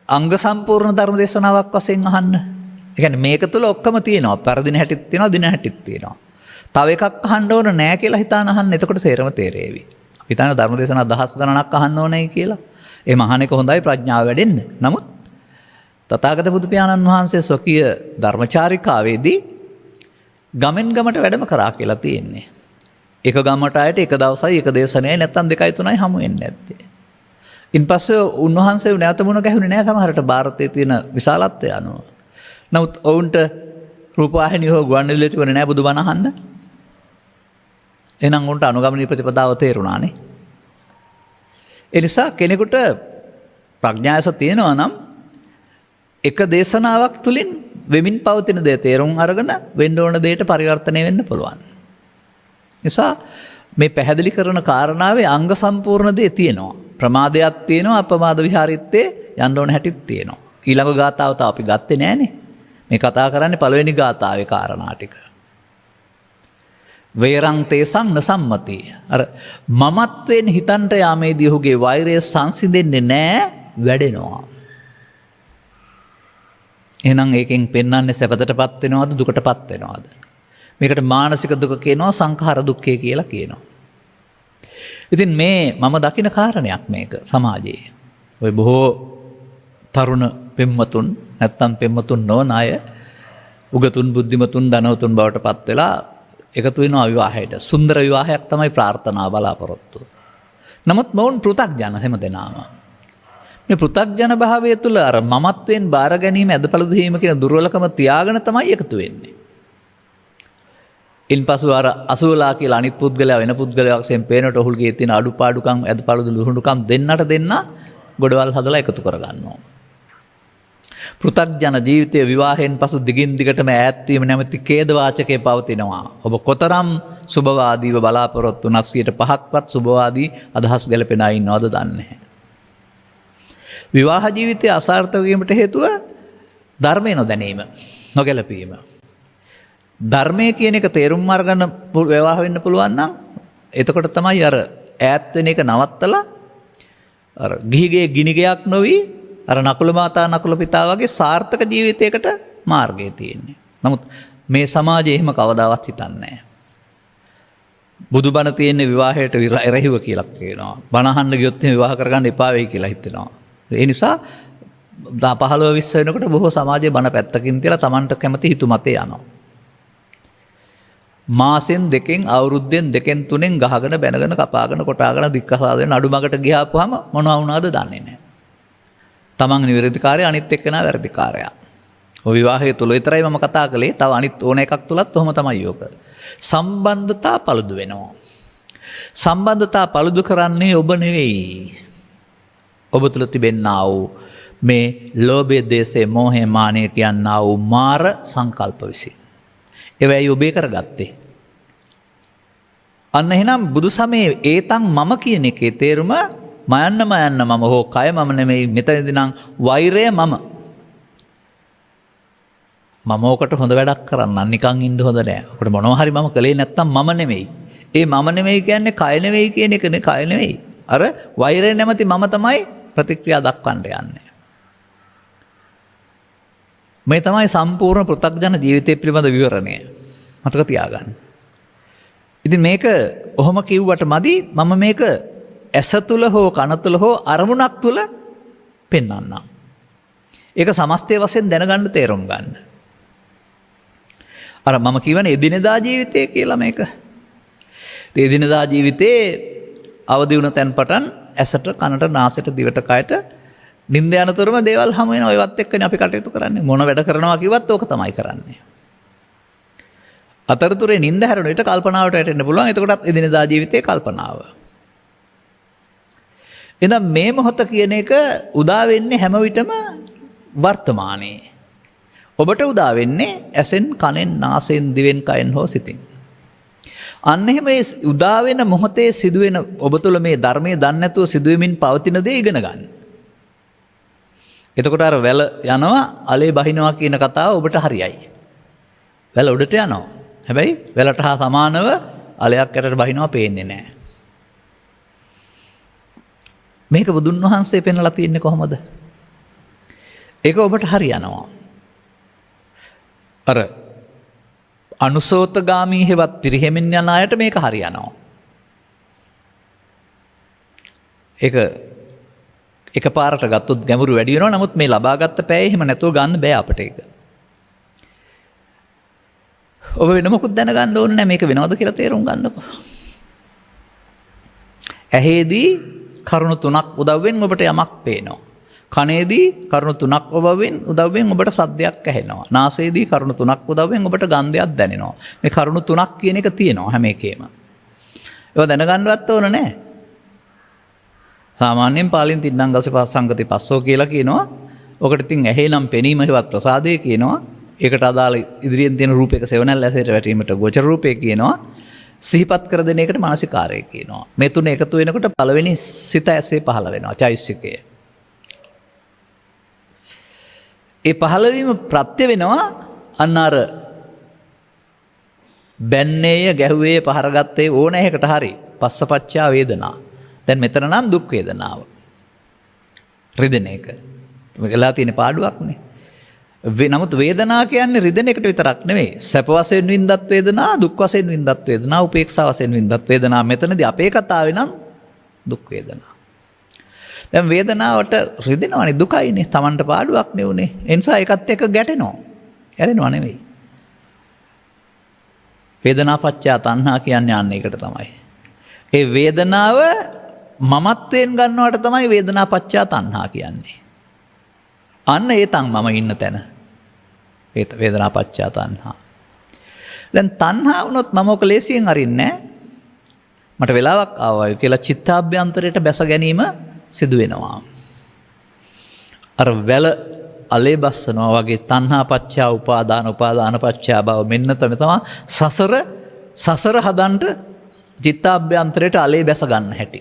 අංග සම්පූර්ණ ධර්ම දේශනාවක් වශයෙන් අහන්න. ඒ කියන්නේ මේක තුළ ඔක්කොම තියෙනවා. පරදින හැටිත් තියෙනවා, දින හැටිත් තියෙනවා. තව එකක් අහන්න ඕන නෑ කියලා හිතාන අහන්න. එතකොට තේරම තේරෙවි. අපි හිතන ධර්ම දේශනා දහස් ගණනක් අහන්න ඕනයි කියලා. එහෙම අහන එක හොඳයි ප්‍රඥාව වැඩෙන්න. නමුත් තථාගත බුදු පියාණන් වහන්සේ ස්වකීය ධර්මචාරිකාවේදී ගමෙන් ගමට වැඩම කරා කියලා තියෙන්නේ. එක ගමට අයට එක දවසයි එක දේශනයයි නැත්තම් 2යි 3යි හමු වෙන්නේ නැත්තේ. ඉන්පස්සේ උන්වහන්සේ නැවත මුණ ගැහුනේ නැහැ සමහරට ಭಾರತයේ තියෙන විශාලත්වය අනුව. නමුත් ඔවුන්ට රූපවාහිනිය හෝ ගුවන්විදුලිය තිබුණේ නැහැ බුදුබණ අහන්න. එහෙනම් උන්ට අනුගමනීය ප්‍රතිපදාව තේරුණානේ. ඒ නිසා කෙනෙකුට ප්‍රඥායස තියෙනවා නම් එක දේශනාවක් තුලින් වෙමින් පවතින දේ තේරුම් අරගෙන වෙන්න ඕන දෙයට පරිවර්තනය වෙන්න පුළුවන්. නිසා මේ පැහැදිලි කරන කාරණාවේ අංග සම්පූර්ණ දේ තියෙනවා. ප්‍රමාදයක් තියෙනවා, අපමාද විහාරිත්තේ යන්න ඕන හැටිත් තියෙනවා. ඊළඟ ගාතාව තාම අපි ගත්තේ නෑනේ. මේ කතා කරන්නේ පළවෙනි ගාතාවේ කාරණා ටික. වේරං තේසං නසම්මති. අර මමත්වෙන් හිතන්ට යාමේදී ඔහුගේ වෛරය සංසිඳෙන්නේ නෑ, වැඩෙනවා. එහෙනම් ඒකෙන් පෙන්වන්නේ සැපතටපත් වෙනවද දුකටපත් වෙනවද? මේකට මානසික දුක කියනවා, සංඛාර දුක්ඛය කියලා කියනවා. ඉතින් මේ මම දකින කාරණයක් මේක සමාජයේ. ඔය බොහෝ තරුණ පෙම්වතුන් නැත්තම් පෙම්වතුන් නොවන අය උගතුන් බුද්ධිමතුන් ධනවතුන් බවට පත් වෙලා එකතු වෙනවා විවාහයට. සුන්දර විවාහයක් තමයි ප්‍රාර්ථනා බලාපොරොත්තු. නමුත් මොවුන් පෘථග්ජන හැමදෙනාම. මේ පෘථග්ජන භාවය තුළ අර මමත්වෙන් බාර ගැනීම ඇදපළදු වීම කියන දුර්වලකම තියාගෙන තමයි එකතු වෙන්නේ. ඉන්පසු අර අසුවලා කියලා අනිත් පුද්ගලයා වෙන පුද්ගලයෙක් වශයෙන් පේනට ඔහුගේ තියෙන අඩුපාඩුකම් ඇදපළදු ලුහුඬුකම් දෙන්නට දෙන්න ගොඩවල් හදලා එකතු කරගන්නවා. පෘථග්ජන ජීවිතයේ විවාහයෙන් පසු දිගින් දිගටම ඈත් වීම නැමැති ඛේද වාචකයේ පවතිනවා. ඔබ කොතරම් සුභවාදීව බලාපොරොත්තු 95%ක්වත් සුභවාදී අදහස් ගැලපෙන අය ඉන්නවද දන්නේ නැහැ. විවාහ ජීවිතය අසාර්ථක වීමට හේතුව ධර්මය නොදැනීම, නොගැලපීම. ධර්මය කියන එක තේරුම් අරගෙන විවාහ වෙන්න පුළුවන් නම් එතකොට තමයි අර ඈත් වෙන එක නවත්තලා අර ගිහිගේ ගිනිගයක් නොවි අර නකුල මාතා නකුල පිතා වගේ සාර්ථක ජීවිතයකට මාර්ගය තියෙන්නේ. නමුත් මේ සමාජයේ එහෙම කවදාවත් හිතන්නේ නැහැ. බුදුබණ තියෙන්නේ විවාහයට එරෙහිව කියලා කියනවා. බණ අහන්න ගියොත් එහෙම විවාහ කරගන්න එපා වෙයි කියලා හිතෙනවා. ඒ නිසා 15 20 වෙනකොට බොහෝ සමාජයේ බණ පැත්තකින් තියලා Tamanට කැමති හිතුමතේ යනවා. මාසෙන් දෙකෙන් අවුරුද්දෙන් දෙකෙන් තුනෙන් ගහගෙන බැනගෙන කපාගෙන කොටාගෙන දික්කසාදෙන් අඩුමකට ගියාපුවාම මොනවා වුණාද දන්නේ නැහැ. තමන් නිවැරදිකාරය අනිත් එක්කෙනා වැරදිකාරයා. ඔය විවාහය තුල විතරයි මම කතා කළේ. තව අනිත් ඕන එකක් තුලත් ඔහොම තමයි යෝක. සම්බන්ධතා පළුදු වෙනවා. සම්බන්ධතා පළුදු කරන්නේ ඔබ නෙවෙයි. ඔබ තුල තිබෙන්නා වූ මේ ලෝභය, දේශය, මෝහය, මානය කියනා වූ මාර සංකල්ප විසින්. ඒවයි ඔබේ කරගත්තේ. අන්න එහෙනම් බුදු සමයේ ඒතන් මම කියන එකේ තේරුම මයන්න මම හෝ කය මම නෙමෙයි. මෙතනදී නම් වෛරය මම. මම ඔකට හොඳ වැඩක් කරන්න නිකන් ඉන්න හොඳ නෑ. ඔකට මොනවා හරි මම කළේ නැත්තම් මම නෙමෙයි. ඒ මම නෙමෙයි කියන්නේ කය නෙමෙයි කියන එක නේ. කය නෙමෙයි. අර වෛරය නැමැති මම තමයි ප්‍රතික්‍රියා දක්වන්න යන්නේ. මේ තමයි සම්පූර්ණ පෘථග්ජන ජීවිතය පිළිබඳ විවරණය. මතක තියාගන්න. ඉතින් මේක ඔහොම කිව්වට මදි. මම මේක ඇස තුල හෝ කන තුල හෝ අරමුණක් තුල පෙන්වන්නම්. ඒක සමස්තය වශයෙන් දැනගන්න තේරුම් ගන්න. අර මම කියවනේ එදිනෙදා ජීවිතය කියලා මේක. එදිනෙදා ජීවිතේ අවදි වුණ තැන් පටන් ඇසට කනට නාසයට දිවට කයට නිින්ද යනතුරුම දේවල් හමු වෙනවා. ඒවත් එක්කනේ අපි කටයුතු කරන්නේ. මොන වැඩ කරනවා කිව්වත් ඕක තමයි කරන්නේ. අතරතුරේ නිින්ද හැරෙන විට කල්පනාවට වැටෙන්න පුළුවන්. එතකොටත් එදිනෙදා ජීවිතයේ කල්පනාව. එහෙනම් මේ මොහොත කියන එක උදා වෙන්නේ හැම විටම වර්තමානයේ. ඔබට උදා වෙන්නේ ඇසෙන්, කනෙන්, නාසයෙන්, දිවෙන්, කයෙන් හෝ සිතින්. අන්න එහෙම මේ උදා වෙන මොහොතේ සිදුවෙන ඔබ තුළ මේ ධර්මයේ දන්නේ නැතුව සිදුවෙමින් පවතින දේ ඉගෙන ගන්න. එතකොට අර වැල යනවා, අලේ බහිනවා කියන කතාව ඔබට හරියයි. වැල උඩට යනවා. හැබැයි වැලට හා සමානව අලයක් යටට බහිනවා පේන්නේ නැහැ. මේක බුදුන් වහන්සේ පෙන්වලා තියන්නේ කොහොමද? ඒක ඔබට හරියනවා. අර අනුසෝතගාමී හෙවත් පිරිහෙමින් යන අයට මේක හරියනවා. ඒක එකපාරට ගත්තොත් ගැඹුරු වැඩි වෙනවා. නමුත් මේ ලබාගත්ත පැය එහෙම නැතුව ගන්න බෑ අපිට ඒක. ඔබ වෙන මොකුත් දැනගන්න ඕනේ නැහැ. මේක වෙනවද කියලා තේරුම් ගන්නකො. ඇහේදී කරුණු තුනක් උදව්වෙන් ඔබට යමක් පේනවා. කනේදී කරුණු තුනක් උදව්වෙන් ඔබට සද්දයක් ඇහෙනවා. නාසයේදී කරුණු තුනක් උදව්වෙන් ඔබට ගන්ධයක් දැනෙනවා. මේ කරුණු තුනක් කියන එක තියෙනවා හැම එකේම. ඒවා දැනගන්නවත් ඕන නැහැ. සාමාන්‍යයෙන් පාලින් තින්නංගස සංගති පස්සෝ කියලා කියනවා. ඔකට ඉතින් ඇහි නම් පෙනීම හේවත් ප්‍රසාදය කියනවා. ඒකට අදාළ ඉදිරියෙන් තියෙන රූපයක සෙවණැල්ල ඇසෙට වැටීමට ගෝචර රූපය කියනවා. සිහිපත් කර දෙන එකට මානසිකාරය කියනවා. මේ තුන එකතු වෙනකොට පළවෙනි සිත ඇසේ පහළ වෙනවා. චෛසිකය. ඒ පහළවීම ප්‍රත්‍ය වෙනවා අන්න අර බැන්නේය, ගැහුවේ, පහරගත්තේ ඕන එකකට හරි පස්සපච්චා වේදනා. දැන් මෙතන නම් දුක් වේදනාව. රිදෙන එක. මේකලා තියෙන පාඩුවක්නේ. නමුත් වේදනා කියන්නේ රිදෙන එකට විතරක් නෙමෙයි. සැප වශයෙන් වින්දත් වේදනා, දුක් වශයෙන් වින්දත් වේදනා, උපේක්ෂා වශයෙන් වින්දත් වේදනා. මෙතනදී අපේ කතාවේ නම් දුක් වේදනා. දැන් වේදනාවට රිදෙනවනේ, දුකයිනේ. Tamanට පාඩුවක් නෙවුනේ. ඒ නිසා ඒකත් එක්ක ගැටෙනවා. ඇලෙනව නෙමෙයි. වේදනාපච්චය තණ්හා කියන්නේ අන්න ඒකට තමයි. ඒ වේදනාව මමත්වයෙන් ගන්නවට තමයි වේදනාපච්චය තණ්හා කියන්නේ. අන්න ඒ මම ඉන්න තැන. වේදනාපච්චය තණ්හා. දැන් තණ්හා වුණොත් මම ඔක ලේසියෙන් අරින්නේ නැහැ. මට වෙලාවක් ආවා කියලා චිත්තාභ්‍යන්තරයට බැස ගැනීම සිදු වෙනවා. අර වැල අලේ බස්සනවා වගේ තණ්හාපච්චය උපාදාන, උපාදානපච්චය භව මෙන්න තමයි සසර හදන්න චිත්තාභ්‍යන්තරයට අලේ බැස ගන්න හැටි.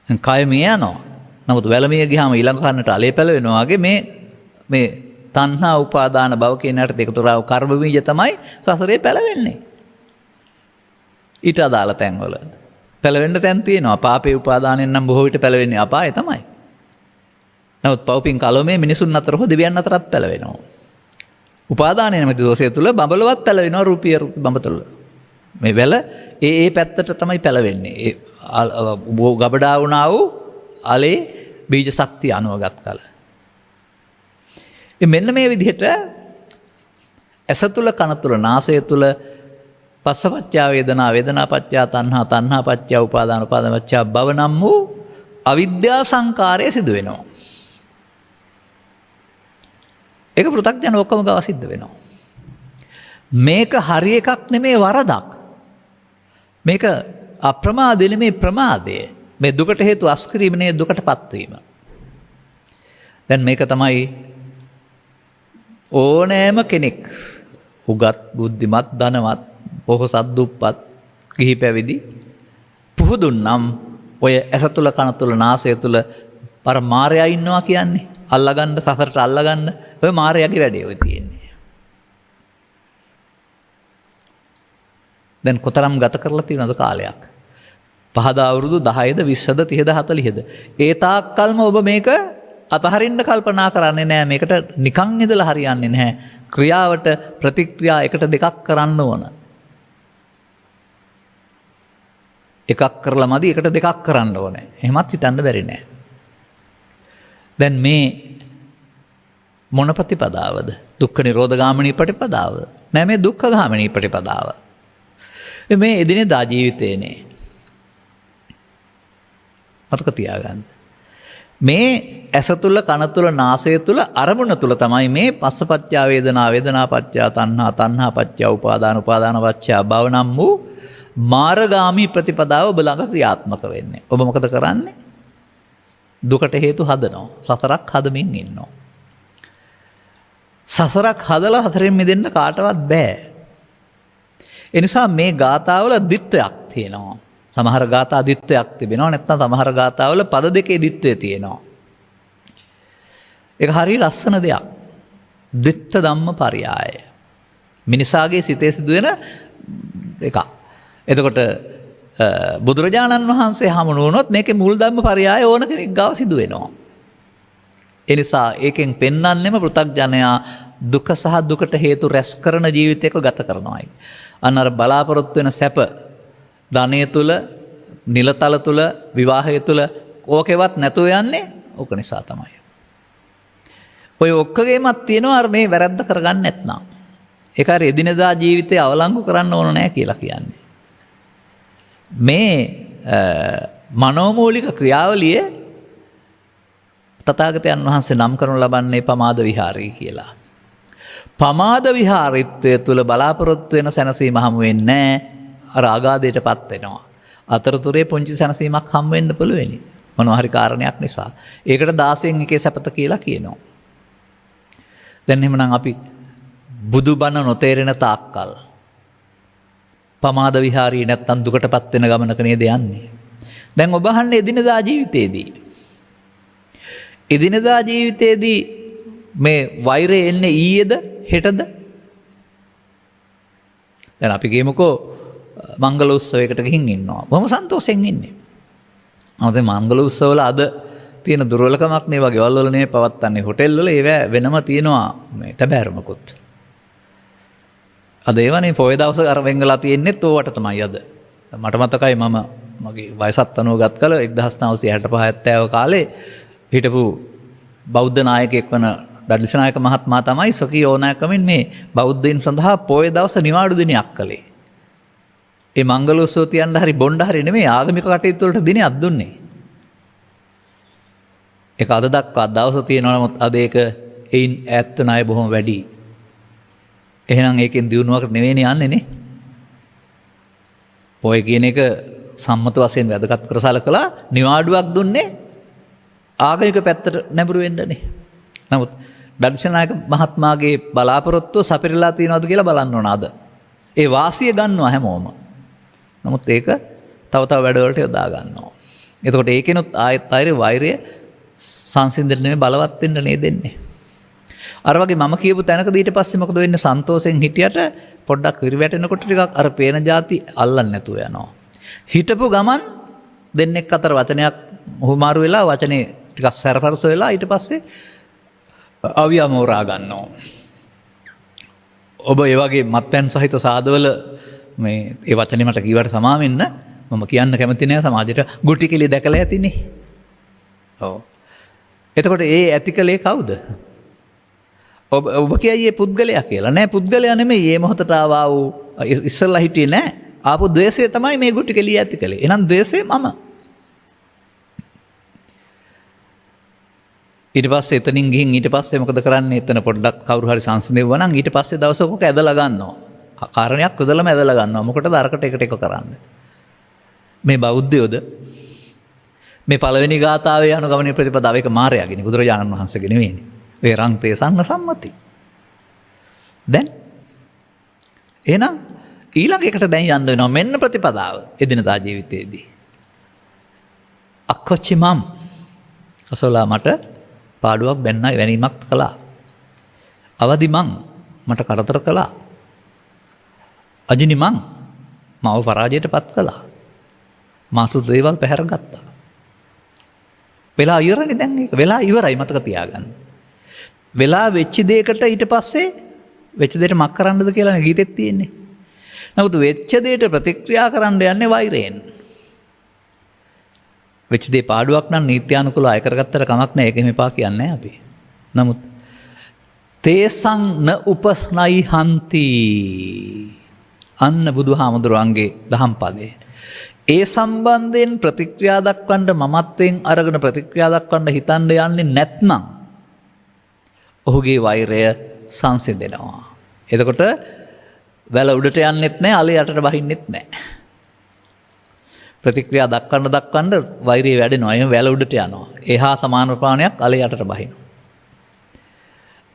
කය මිය යනවා. නමුත් වැල මිය ගියාම ඊළඟ කන්නට අලේ පැලවෙනවා වගේ මේ තණ්හා උපාදාන භව කියන එකට එකතුරාව කර්ම බීජ තමයි සසරේ පැලවෙන්නේ. ඊට අදාළ තැන්වල පැලවෙන්න තැන් තියෙනවා. පාපේ උපාදානෙන් නම් බොහෝ විට පැලවෙන්නේ අපායේ තමයි. නමුත් පව්පින් කලොමේ මිනිසුන් අතර හෝ දෙවියන් අතරත් පැලවෙනවා. උපාදානය නැමැති දෝෂය තුල බඹලවත් පැලවෙනවා රූපීය බඹතල. මේ වැල ඒ පැත්තට තමයි පැලවෙන්නේ. ඒ ගබඩා වුණා වූ අලේ බීජ ශක්තිය අනුවගත් කල. මෙන්න මේ විදිහට ඇස තුල, කන තුල, නාසය තුල පස්සපච්චා වේදනා, වේදනාපච්චා තණ්හා, තණ්හාපච්චා උපාදාන, උපාදානපච්චා භව නම් වූ අවිද්‍යා සංකාරය සිදු වෙනවා. ඒක පෘථග්ජන ඔක්කොම ගාව සිද්ධ වෙනවා. මේක හරි එකක් නෙමේ, වරදක්. මේක අප්‍රමාදය නෙමේ, ප්‍රමාදය. මේ දුකට හේතු අස්කිරීම නේ දුකටපත් වීම. දැන් මේක තමයි ඕනෑම කෙනෙක් උගත්, බුද්ධිමත්, ධනවත්, පොහොසත්, දුප්පත්, ගිහි පැවිදි පුහුදුන් නම් ඔය ඇස තුල, කන තුල, නාසය තුල පර මායя ඉන්නවා කියන්නේ. අල්ලගන්න, සසරට අල්ලගන්න ඔය මායяගේ වැඩේ ඔය තියෙන්නේ. දැන් කොතරම් ගත කරලා තියෙනවද කාලයක්? පහද අවුරුදු 10ද 20ද 30ද 40ද. ඒ තාක්කල්ම ඔබ මේක අතහරින්න කල්පනා කරන්නේ නැහැ. මේකට නිකන් ඉඳලා හරියන්නේ නැහැ. ක්‍රියාවට ප්‍රතික්‍රියා එකට දෙකක් කරන්න ඕන. එකක් කරලා මදි, එකට දෙකක් කරන්න ඕනේ. එහෙමත් හිතන්න බැරි නෑ. දැන් මේ මොන ප්‍රතිපදාවද? දුක්ඛ නිරෝධ ගාමිනී ප්‍රතිපදාව. නෑ මේ දුක්ඛ ගාමිනී ප්‍රතිපදාව. මේ එදිනෙදා ජීවිතේනේ. මතක තියාගන්න. මේ ඇස තුල කන තුල නාසය තුල අරමුණ තුල තමයි මේ පස්සපච්චා වේදනා වේදනාපච්චා තණ්හා තණ්හාපච්චා උපාදාන උපාදානපච්චා භව නම් වූ මාර්ගාමී ප්‍රතිපදාව ඔබ ළඟ ක්‍රියාත්මක වෙන්නේ. ඔබ මොකද කරන්නේ? දුකට හේතු හදනවා. සසරක් හදමින් ඉන්නවා. සසරක් හදලා හතරෙන් මිදෙන්න කාටවත් බෑ. ඒ නිසා මේ ගාථාවල ද්විත්වයක් තියෙනවා. සමහර ගාථා ද්විත්වයක් තිබෙනවා. නැත්නම් සමහර ගාථාවල පද දෙකේ ද්විත්වය තියෙනවා. ඒක හරිය ලස්සන දෙයක්. ද්විත්ව ධම්ම පරයය. මිනිසාගේ සිතේ සිදුවෙන එකක්. එතකොට බුදුරජාණන් වහන්සේ හමු වුණොත් මේකේ මුල් ධම්ම පරයය ඕන කෙනෙක් ගාව සිදු වෙනවා. ඒ නිසා ඒකෙන් පෙන්වන්නෙම පෘථග්ජනයා දුක සහ දුකට හේතු රැස් කරන ජීවිතයක ගත කරනවායි. අන්න අර බලාපොරොත්තු වෙන සැප ධනය තුල, නිලතල තුල, විවාහය තුල ඕකෙවත් නැතුව යන්නේ ඕක නිසා තමයි. ඔය ඔක්කොගේමත් තියෙනවා අර මේ වැරද්ද කරගන්න නැත්නම්. ඒක හරි එදිනෙදා ජීවිතේ අවලංගු කරන්න ඕන නැහැ කියලා කියන්නේ. මේ මනෝමූලික ක්‍රියාවලිය තථාගතයන් වහන්සේ නම් කරනු ලබන්නේ පමාද විහාරය කියලා. පමාද විහාරීත්වය තුල බලාපොරොත්තු වෙන සැනසීම හමු වෙන්නේ අර ආගාදයටපත් වෙනවා. අතරතුරේ පුංචි සැනසීමක් හම් වෙන්න පුළුවෙනි. මොනවා හරි කාරණයක් නිසා. ඒකට 16න් එකේ සැපත කියලා කියනවා. දැන් එහෙමනම් අපි බුදුබණ නොතේරෙන තාක්කල් පමාද විහාරී නැත්තම් දුකටපත් වෙන ගමනක නේද යන්නේ. දැන් ඔබ අහන්නේ එදිනදා ජීවිතේදී. එදිනදා ජීවිතේදී මේ වෛරය එන්නේ ඊයේද හෙටද? දැන් අපි කියමුකෝ මංගල උත්සවයකට ගිහින් ඉන්නවා. බොහොම සන්තෝෂෙන් ඉන්නේ. අද මංගල උත්සවවල අද තියෙන දුර්වලකමක් නේ වගේ ගෙවල් වල නේ පවත්න්නේ හොටෙල් වල ඒව වෙනම තියෙනවා මේ තැබෑරුමකුත්. අද ඒවනේ පොය දවස අර වෙංගලා තියෙන්නේත් ඕවට තමයි අද. මට මතකයි මම මගේ වයසත් අනුව ගත් කල 1965 70 කාලේ හිටපු බෞද්ධ නායකයෙක් වන ඩඩ්ලිස් නායක මහත්මයා තමයි සොකී ඕනෑකමින් මේ බෞද්ධයින් සඳහා පොය දවස නිවාඩු දිනයක් කළේ. ඒ මංගල උත්සව තියන්න හරි බොණ්ඩ හරි නෙමෙයි ආගමික කටයුතු වලට දිනයක් දුන්නේ. ඒක අද දක්වා දවස තියෙනවා නමුත් අද ඒක එයින් ඈත් වෙන අය බොහොම වැඩි. එහෙනම් ඒකෙන් දිනුවකට නෙවෙයිනේ යන්නේ නේ. පොය කියන එක සම්මත වශයෙන් වැදගත් කර සලකලා නිවාඩුවක් දුන්නේ ආගමික පැත්තට නැඹුරු වෙන්නනේ. නමුත් ඩඩ්ලිස් මහත්මයාගේ බලාපොරොත්තුව සපිරලා තියනවද කියලා බලන්න ඕන අද. ඒ වාසිය ගන්නවා හැමෝම. නමුත් ඒක තව තව වැඩවලට යොදා ගන්නවා. එතකොට ඒකෙනුත් ආයෙත් වෛරය සංසිඳෙන්න නෙමෙයි බලවත් වෙන්න නේ දෙන්නේ. අර වගේ මම කියපු තැනකදී ඊට පස්සේ මොකද වෙන්නේ? සන්තෝෂෙන් හිටියට පොඩ්ඩක් විරිවැටෙනකොට ටිකක් අර පේන જાති අල්ලන්නේ නැතුව යනවා. හිටපු ගමන් දෙන්නෙක් අතර වචනයක් උහුමාරු වෙලා වචනේ ටිකක් සැරපරස වෙලා ඊට පස්සේ අවියමෝරා ගන්නවා. ඔබ ඒ වගේ මත්පැන් සහිත සාදවල මේ ඒ වචනේ මට කීවට සමා වෙන්න මම කියන්න කැමති නෑ සමාජයට ගුටි කිලි දැකලා ඇතිනේ. ඔව්. එතකොට ඒ ඇතිකලේ කවුද? ඔබ කියයි පුද්ගලයා කියලා. නෑ පුද්ගලයා නෙමෙයි මේ මොහොතට ආවා වූ ඉස්සල්ලා හිටියේ නෑ. ආපු ද්වේෂය තමයි මේ ගුටි කෙලිය ඇතිකලේ. එහෙනම් ද්වේෂය මම. ඊට පස්සේ එතනින් ගිහින් ඊට පස්සේ මොකද කරන්නේ? එතන පොඩ්ඩක් කවුරු හරි සංසිඳෙවුවා නම් ඊට පස්සේ දවසක ඔක ඇදලා ගන්නවා. කාරණයක් යොදලම ඇදලා ගන්නවා. මොකටද අරකට එකට එක කරන්නේ? මේ බෞද්ධයෝද? මේ පළවෙනි ගාථාවේ අනුගමනීය ප්‍රතිපදාව එක මාර්යාගිනේ බුදුරජාණන් වහන්සේගේ නෙවෙයිනේ. වේ රංතේ සංඝ සම්මති. දැන් එහෙනම් ඊළඟ එකට දැන් යන්න වෙනවා මෙන්න ප්‍රතිපදාව එදිනදා ජීවිතයේදී. අක්කොච්චි මම් අසෝලා මට පාඩුවක් බැන්නයි වැනීමක් කළා. අවදි මං මට කරදර කළා. අජිනි මං මාව පරාජයටපත් කළා. මාසු දේවල් පැහැරගත්තා. වෙලා ඉවරනේ දැන් ඒක. වෙලා ඉවරයි මතක තියාගන්න. වෙලා වෙච්ච දෙයකට ඊට පස්සේ වෙච්ච දෙයට මක් කරන්නද කියලා නේ ගීතෙත් තියෙන්නේ. නමුත් වෙච්ච දෙයට ප්‍රතික්‍රියා කරන්න යන්නේ වෛරයෙන්. වෙච්ච දේ පාඩුවක් නම් නීත්‍යානුකූලව අය කරගත්තට කමක් නැහැ. ඒකෙම එපා කියන්නේ නැහැ අපි. නමුත් තේසං න උපස්නයි හන්ති අන්න බුදුහාමුදුරුවන්ගේ දහම් පදේ. ඒ සම්බන්ධයෙන් ප්‍රතික්‍රියා දක්වන්න මමත්වයෙන් අරගෙන ප්‍රතික්‍රියා දක්වන්න හිතන්න යන්නේ නැත්නම් ඔහුගේ වෛරය සංසිඳෙනවා. එතකොට වැල උඩට යන්නෙත් නැහැ, අලේ යටට බහින්නෙත් නැහැ. ප්‍රතික්‍රියා දක්වන්න වෛරය වැඩෙනවා. එහෙනම් වැල උඩට යනවා. එහා සමාන ප්‍රමාණයක් අලේ යටට බහිනවා.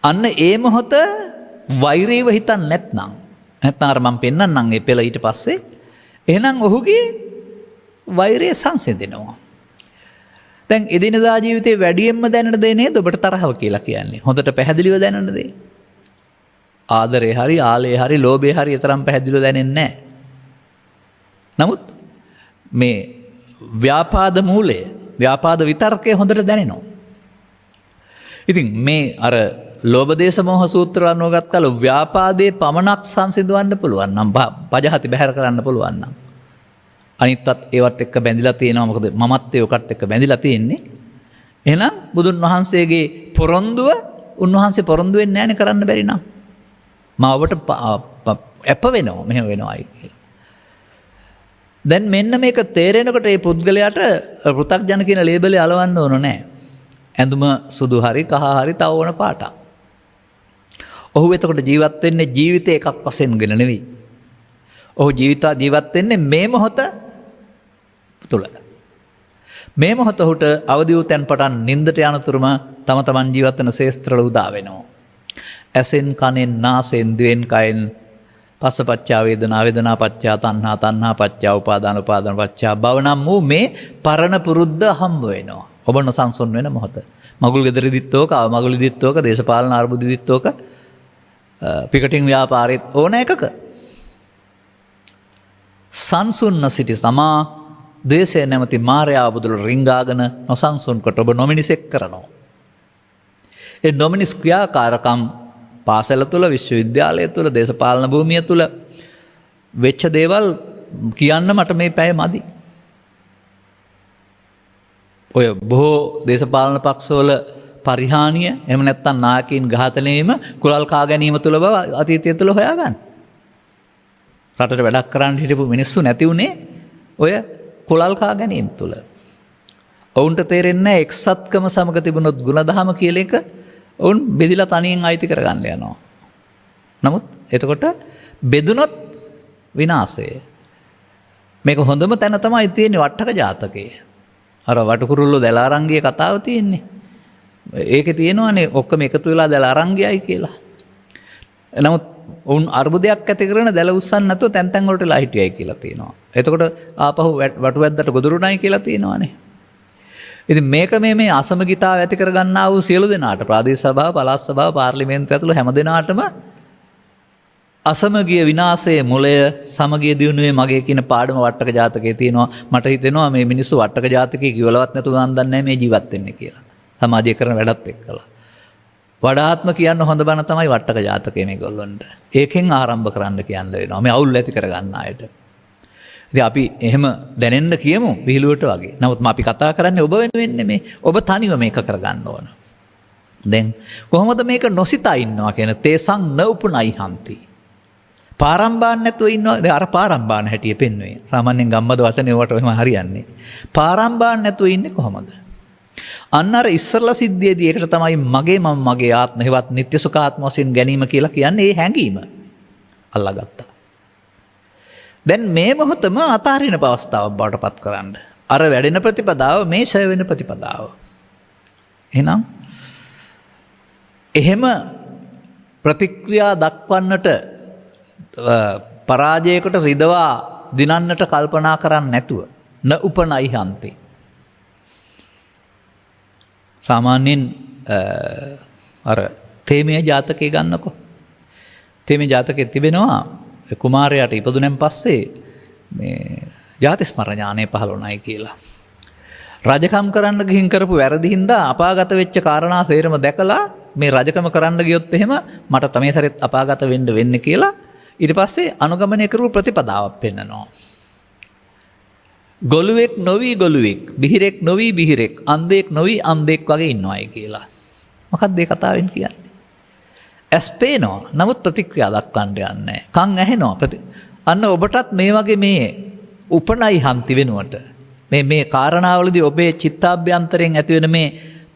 අන්න ඒ මොහොත වෛරයව හිතන්නේ නැත්නම් අර මම පෙන්නන්නම් ඒ පෙළ ඊට පස්සේ එහෙනම් ඔහුගේ වෛරය සංසිඳෙනවා. දැන් එදිනදා ජීවිතේ වැඩියෙන්ම දැනෙන දේ නේද ඔබට තරහව කියලා කියන්නේ. හොඳට පැහැදිලිව දැනෙන දේ. ආදරේ හරි ආලේ හරි ලෝභේ හරි තරම් පැහැදිලිව දැනෙන්නේ නැහැ. නමුත් මේ ව්‍යාපාද මූලය, ව්‍යාපාද විතර්කය හොඳට දැනෙනවා. ඉතින් මේ අර ලෝභ දේශ මොහ සූත්‍ර අනුව ගත් කල ව්‍යාපාදයේ පමණක් සංසිඳවන්න පුළුවන් නම් පජහති බැහැර කරන්න පුළුවන් නම් අනිත්ත් ඒවත් එක්ක බැඳිලා තියෙනවා. මොකද මමත් ඒකට එක්ක බැඳිලා තියෙන්නේ. එහෙනම් බුදුන් වහන්සේගේ පොරොන්දුව උන්වහන්සේ පොරොන්දු වෙන්නේ නැහැනේ කරන්න බැරි නම්. මම ඔබට අප වෙනවා මෙහෙම වෙනවායි කියලා. දැන් මෙන්න මේක තේරෙනකොට මේ පුද්ගලයාට පෘථග්ජන කියන ලේබලේ අලවන්න ඕන නැහැ. ඇඳුම සුදු හරි කහ හරි තව ඕන පාටක්. ඔහු එතකොට ජීවත් වෙන්නේ ජීවිතේ එකක් වශයෙන් ගෙන නෙවෙයි. ඔහු ජීවත් වෙන්නේ මේ මොහොත තුල. මේ මොහොත ඔහුට අවදි වූ තැන් පටන් නින්දට යනතුරුම තම තමන් ජීවත් වෙන ශේස්ත්‍රවල උදා වෙනවා. ඇසෙන් කනෙන් නාසයෙන් දිවෙන් කයෙන් පස්සපච්චා වේදනා වේදනා පච්චා තණ්හා තණ්හා පච්චා උපාදාන උපාදාන පච්චා භව නම් වූ මේ පරණ පුරුද්ද හම්බ වෙනවා. ඔබ නොසන්සුන් වෙන මොහොත. මගුල් ගෙදරදිත් ඕක, අවමගුලදිත් ඕක, දේශපාලන අර්බුදදිත් ඕක, පිකටින් ව්‍යාපාරෙත් ඕන එකක. සංසුන්න සිටි සමා දේශය නැමැති මායාව බුදුල රිංගාගෙන නොසන්සුන් කොට ඔබ නොමිනිසෙක් කරනවා. ඒ නොමිනිස් ක්‍රියාකාරකම් පාසල තුළ, විශ්වවිද්‍යාලය තුළ, දේශපාලන භූමිය තුළ වෙච්ච දේවල් කියන්න මට මේ පැය මදි. ඔය බොහෝ දේශපාලන පක්ෂවල පරිහානිය එහෙම නැත්නම් නායකයින් ඝාතනයේම කුලල් කා ගැනීම තුළ බව අතීතය තුළ හොයාගන්න. රටට වැඩක් කරන්න හිටපු මිනිස්සු නැති උනේ ඔය කුලල් කා ගැනීම තුළ. ඔවුන්ට තේරෙන්නේ එක්සත්කම සමග තිබුණොත් ගුණධම කියලා එක ඔවුන් බෙදිලා තනියෙන් අයිති කරගන්න යනවා. නමුත් එතකොට බෙදුනොත් විනාශය. මේක හොඳම තැන තමයි තියෙන්නේ වට්ටක ජාතකයේ. අර වටකුරුල්ලෝ දැලාරංගියේ කතාව තියෙන්නේ. ඒකේ තියෙනවානේ ඔක්කොම එකතු වෙලා දැලාරංගියයි කියලා. නමුත් ඔවුන් අර්බුදයක් ඇති කරන දැල උස්සන්න නැතුව තැන් තැන් වලට ලා හිටියයි කියලා තියෙනවා. එතකොට ආපහු වටු වැද්දට ගොදුරුණයි කියලා තියෙනවානේ. ඉතින් මේක මේ අසමගිතාව ඇති කර ගන්නා වූ සියලු දෙනාට ප්‍රාදේශ සභාව, පළාත් සභාව, පාර්ලිමේන්තුව ඇතුළු හැම දෙනාටම අසමගිය විනාශයේ මුලය සමගිය දියුණුවේ මගේ කියන පාඩම වට්ටක ජාතකයේ තියෙනවා. මට හිතෙනවා මේ මිනිස්සු වට්ටක ජාතකයේ කිවලවත් නැතුව මන් දන්නේ මේ ජීවත් වෙන්නේ කියලා. සමාජය කරන වැඩත් එක්කලා. වඩාත්ම කියන්න හොඳ බණ තමයි වට්ටක ජාතකයේ මේගොල්ලන්ට. ඒකෙන් ආරම්භ කරන්න කියන්න වෙනවා. මේ අවුල් ඇති කර ගන්න අයට. ඉතින් අපි එහෙම දැනෙන්න කියමු විහිළුවට වගේ. නමුත් අපි කතා කරන්නේ ඔබ වෙනුවෙන් නෙමෙයි. ඔබ තනිව මේක කරගන්න ඕන. දැන් කොහොමද මේක නොසිතා ඉන්නවා කියන තේසං නඋපුනයි හන්ති. පාරම්බාන්න නැතුව ඉන්නවා. දැන් අර පාරම්බාන හැටිය පෙන්වුවේ. සාමාන්‍යයෙන් ගම්බද වචනේ වට එහෙම හරියන්නේ. පාරම්බාන්න නැතුව ඉන්නේ කොහොමද? අන්න අර ඉස්සරලා සිද්ධියේදී ඒකට තමයි මගේ මම මගේ ආත්ම හේවත් නිත්‍ය සුඛාත්ම වශයෙන් ගැනීම කියලා කියන්නේ. ඒ හැඟීම අල්ලාගත්තා. දැන් මේ මොහොතම අතාරින අවස්ථාවක් බවට පත් කරන්න. අර වැඩෙන ප්‍රතිපදාව මේ ඡය වෙන ප්‍රතිපදාව. එහෙනම් එහෙම ප්‍රතික්‍රියා දක්වන්නට පරාජයකට රිදවා දිනන්නට කල්පනා කරන්නේ නැතුව න උපනයි හන්ති. සාමාන්‍යයෙන් අර තේමේ ජාතකය ගන්නකො. තේමේ ජාතකයේ තිබෙනවා කුමාරයාට ඉපදුනෙන් පස්සේ මේ ජාති ස්මරණ ඥානය පහළ වුණයි කියලා. රජකම් කරන්න ගිහින් කරපු වැරදි හින්දා අපාගත වෙච්ච කාරණා සේරම දැකලා මේ රජකම කරන්න ගියොත් එහෙම මට තමයි සැරෙත් අපාගත වෙන්න වෙන්නේ කියලා ඊට පස්සේ අනුගමනය කරපු ප්‍රතිපදාවක් පෙන්නනවා. ගොළුවෙක් නොවී ගොළුවෙක්, බිහිරෙක් නොවී බිහිරෙක්, අන්ධෙක් නොවී අන්ධෙක් වගේ ඉන්නවයි කියලා. මොකක්ද මේ කතාවෙන් කියන්නේ? ඇස් පේනවා නමුත් ප්‍රතික්‍රියා දක්වන්න යන්නේ නැහැ. කන් ඇහෙනවා අන්න ඔබටත් මේ වගේ මේ උපනයි හන්ති වෙනුවට මේ කාරණාවලදී ඔබේ චිත්තාභ්‍යන්තරයෙන් ඇතිවෙන මේ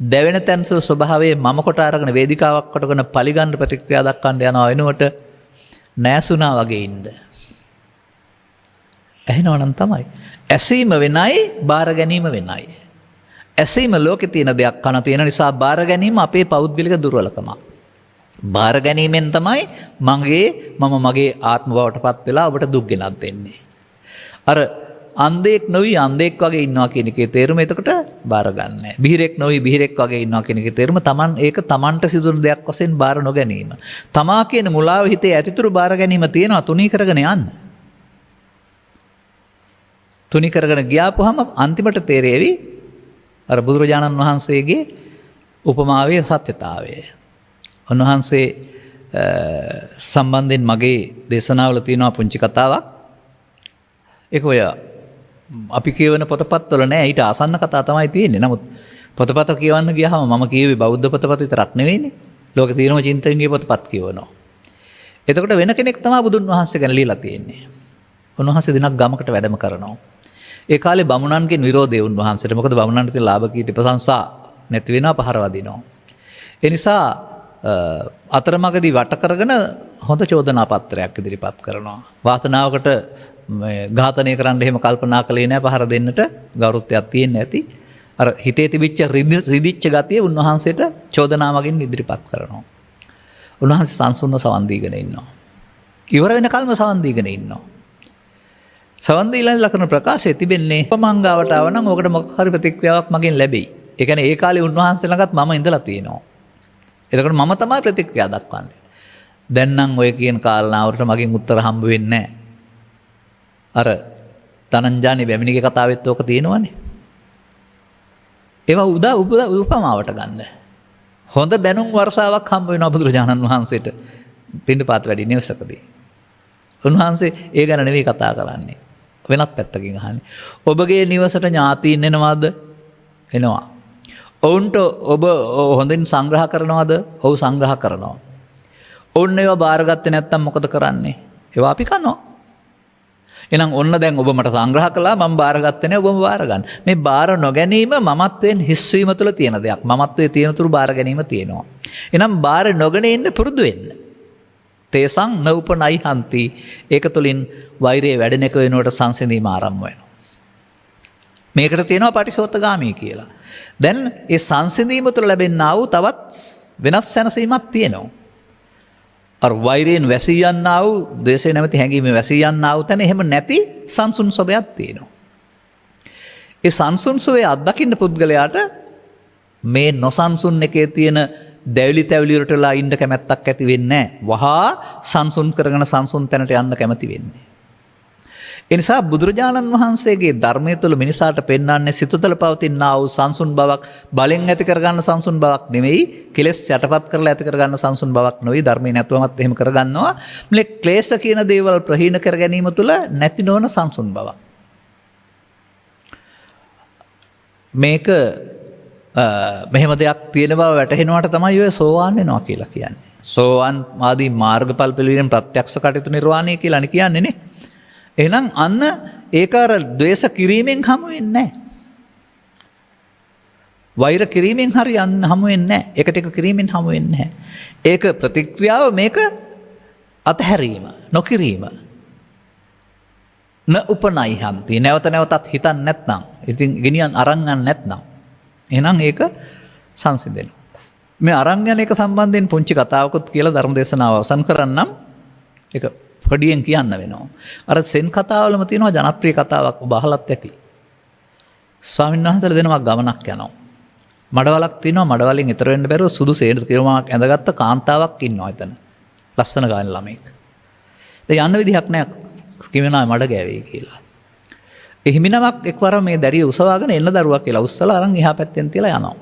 දැවෙන තැන්සල ස්වභාවයේ මම කොට අරගෙන වේදිකාවක් කොටගෙන පරිගන්න ප්‍රතික්‍රියා දක්වන්න යනවා වෙනුවට නෑසුනා වගේ ඉන්න. ඇහෙනවා නම් තමයි. ඇසීම වෙනයි, බාර ගැනීම වෙනයි. ඇසීම ලෝකේ තියෙන දෙයක්, කන තියෙන නිසා බාර ගැනීම අපේ පෞද්ගලික දුර්වලකමක්. බාර ගැනීමෙන් තමයි මම මගේ ආත්ම බවට පත් වෙලා ඔබට දුක් ගෙනත් දෙන්නේ. අර අන්ධෙක් නොවි අන්ධෙක් වගේ ඉන්නවා කියන එකේ තේරුම එතකොට බාර ගන්නෑ. බිහිරෙක් නොවි බිහිරෙක් වගේ ඉන්නවා කියන එකේ තේරුම ඒක තමන්ට සිදුවන දෙයක් වශයෙන් බාර නොගැනීම. තමා කියන මුලාව හිතේ ඇතිතුරු බාර ගැනීම තියෙනවා තුනී කරගෙන යන්න. තුනී කරගෙන ගියාපුවම අන්තිමට තේරෙවි අර බුදුරජාණන් වහන්සේගේ උපමාවේ සත්‍යතාවය. උන්වහන්සේ සම්බන්ධයෙන් මගේ දේශනාවල තියෙනවා පුංචි කතාවක්. ඒක ඔය අපි කියවන පොතපත්වල නෑ, ඊට ආසන්න කතා තමයි තියෙන්නේ. නමුත් පොතපත කියවන්න ගියාම මම කියුවේ බෞද්ධ පොතපත විතරක් නෙවෙයිනේ. ලෝකේ තියෙන චින්තකගේ පොතපත් කියවනවා. එතකොට වෙන කෙනෙක් තමයි බුදුන් වහන්සේ ගැන ලියලා තියෙන්නේ. උන්වහන්සේ දිනක් ගමකට වැඩම කරනවා. ඒ කාලේ බමුණන්ගෙන් විරෝධය උන්වහන්සේට. මොකද බමුණන්ට තියෙන ලාභ කීර්ති ප්‍රශංසා නැති වෙනවා, පහර වදිනවා. ඒ නිසා අතරමඟදී වට කරගෙන හොඳ චෝදනා පත්‍රයක් ඉදිරිපත් කරනවා. වාසනාවකට ඝාතනය කරන්න එහෙම කල්පනා කළේ නැහැ, පහර දෙන්නට ගෞරවත්වයක් තියෙන්නේ නැති. අර හිතේ තිබිච්ච රිදිච්ච ගතිය උන්වහන්සේට චෝදනා මගින් ඉදිරිපත් කරනවා. උන්වහන්සේ සංසුන්ව සවන් දීගෙන ඉන්නවා. ඉවර වෙනකල්ම සවන් දීගෙන ඉන්නවා. සවන් දීලා කරන ප්‍රකාශය තිබෙන්නේ උපමංගාවට ආවනම් ඕකට මොකක් හරි ප්‍රතික්‍රියාවක් මගෙන් ලැබෙයි. ඒ කියන්නේ ඒ කාලේ උන්වහන්සේ ළඟත් මම ඉඳලා තියෙනවා. එතකොට මම තමයි ප්‍රතික්‍රියා දක්වන්නේ. දැන් නම් ඔය කියන කාරණාවලට මගෙන් උත්තර හම්බ වෙන්නේ නැහැ. අර තනංජානි බැමිණිගේ කතාවෙත් ඕක තියෙනවනේ. ඒවා උපමාවට ගන්න. හොඳ බැනුම් වර්ෂාවක් හම්බ වෙනවා බුදුරජාණන් වහන්සේට පිණ්ඩපාත වැඩි නිවසකදී. උන්වහන්සේ ඒ ගැන නෙවෙයි කතා කරන්නේ. වෙනත් පැත්තකින් අහන්නේ. ඔබගේ නිවසට ඥාතීන් එනවද? එනවා. ඔවුන්ට ඔබ හොඳින් සංග්‍රහ කරනවද? ඔව් සංග්‍රහ කරනවා. ඔන්න ඒවා බාරගත්තේ නැත්තම් මොකද කරන්නේ? ඒවා අපි කනවා. එහෙනම් ඔන්න දැන් ඔබ මට සංග්‍රහ කළා, මම බාරගත්තේ නැහැ, ඔබම බාර ගන්න. මේ බාර නොගැනීම මමත්වයෙන් හිස්වීම තුළ තියෙන දෙයක්. මමත්වයේ තියෙන තුරු බාර ගැනීම තියෙනවා. එහෙනම් බාර නොගෙන ඉන්න පුරුදු වෙන්න. තේසං නූපනයි හන්ති. ඒක තුළින් වෛරය වැඩෙන එක වෙනුවට සංසිඳීම ආරම්භ වෙනවා. මේකට තියෙනවා පටිසෝතගාමී කියලා. දැන් ඒ සංසිඳීම තුළ ලැබෙනා වූ තවත් වෙනස් සැනසීමක් තියෙනවා. අර වෛරයෙන් වැසී යන්නා වූ ද්වේෂය නැමැති හැඟීමෙන් වැසී යන්නා වූ තැන එහෙම නැති සංසුන් සුවයක් තියෙනවා. ඒ සංසුන් සුවය අත්දකින්න පුද්ගලයාට මේ නොසන්සුන් එකේ තියෙන දැවිලි තැවිලි වලටලා ඉන්න කැමැත්තක් ඇති වෙන්නේ නැහැ. වහා සංසුන් කරගෙන සංසුන් තැනට යන්න කැමති වෙන්නේ. ඒ නිසා බුදුරජාණන් වහන්සේගේ ධර්මය තුළ මිනිසාට පෙන්වන්නේ සිත තුළ පවතිනා වූ සංසුන් බවක්, බලෙන් ඇති කරගන්න සංසුන් බවක් නෙවෙයි, කෙලෙස් යටපත් කරලා ඇති කරගන්න සංසුන් බවක් නෙවෙයි. ධර්මයේ නැතුවමත් එහෙම කරගන්නවා. මේ ක්ලේශ කියන දේවල් ප්‍රහීන කර ගැනීම තුළ නැති නොවන සංසුන් බවක්. මේක මෙහෙම දෙයක් තියෙන බව වැටහෙනවට තමයි ඔය සෝවාන් වෙනවා කියලා කියන්නේ. සෝවාන් ආදී මාර්ගඵල පිළිවෙලින් ප්‍රත්‍යක්ෂ කටයුතු නිර්වාණය කියලා කියන්නේ නේ. එහෙනම් අන්න ඒක අර ද්වේෂ කිරීමෙන් හමු වෙන්නේ නැහැ. වෛර කිරීමෙන් හරි යන්න හමු වෙන්නේ නැහැ. ඒකට එක කිරීමෙන් හමු වෙන්නේ නැහැ. ඒක ප්‍රතික්‍රියාව, මේක අතහැරීම, නොකිරීම. න උපනයි හන්ති. නැවත නැවතත් හිතන්නේ නැත්නම්, ඉතින් ගෙනියන් අරන් ගන්න නැත්නම්, එහෙනම් ඒක සංසිඳෙනවා. මේ අරන් යන එක සම්බන්ධයෙන් පුංචි කතාවකුත් කියලා ධර්ම දේශනාව අවසන් කරන්නම්. ඒක පොඩියෙන් කියන්න වෙනවා. අර සෙන් කතාවලම තියෙනවා ජනප්‍රිය කතාවක්, ඔබ අහලත් ඇති. ස්වාමීන් වහන්සේලා දෙනමක් ගමනක් යනවා. මඩවලක් තියෙනවා, මඩවලින් ඈතර වෙන්න බැරුව සුදු සේන කිරුමක් ඇඳගත්ත කාන්තාවක් ඉන්නවා එතන. ලස්සන ගාන ළමෙක්. ඒ යන්න විදිහක් නැහැ. කිවෙනා මඩ ගෑවේ කියලා. ඒ හිමිනමක් එක්වර මේ දැරිය උසවාගෙන එන්න දරුවා කියලා උස්සලා අරන් එහා පැත්තෙන් තියලා යනවා.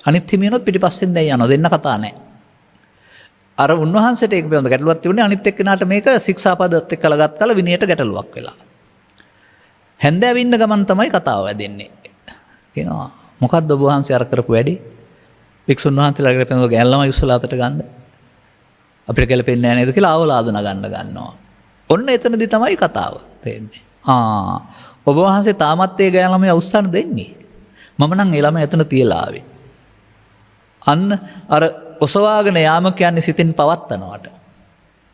අනිත් හිමියනොත් පිටිපස්සෙන් දැන් යනවා. දෙන්න කතා නැහැ. අර උන්වහන්සේට ඒක පිළිබඳ ගැටලුවක් තිබුණේ. අනිත් එක්කෙනාට මේක ශික්ෂාපදත් එක්කලා ගත්තලා විනයට ගැටලුවක් වෙලා. හැන්දෑව ඉන්න ගමන් තමයි කතාව වැදෙන්නේ. කියනවා මොකද්ද ඔබ වහන්සේ අර කරපු වැඩේ? වික්ෂුන් වහන්සේලා කරපෙනවා ගෑන් ළමයි උස්සලා අතට ගන්න. අපිට ගැලපෙන්නේ නැහැ නේද කියලා ආවලාද නගන්න ගන්නවා. ඔන්න එතනදී තමයි කතාව තේන්නේ. ඔබ වහන්සේ තාමත් ඒ ගෑන් ළමයි උස්සන්න දෙන්නේ. මම නම් ඒ ළමයි එතන තියලා ආවේ. අන්න අර ඔසවාගෙන යාම කියන්නේ සිතින් පවත්තනවට.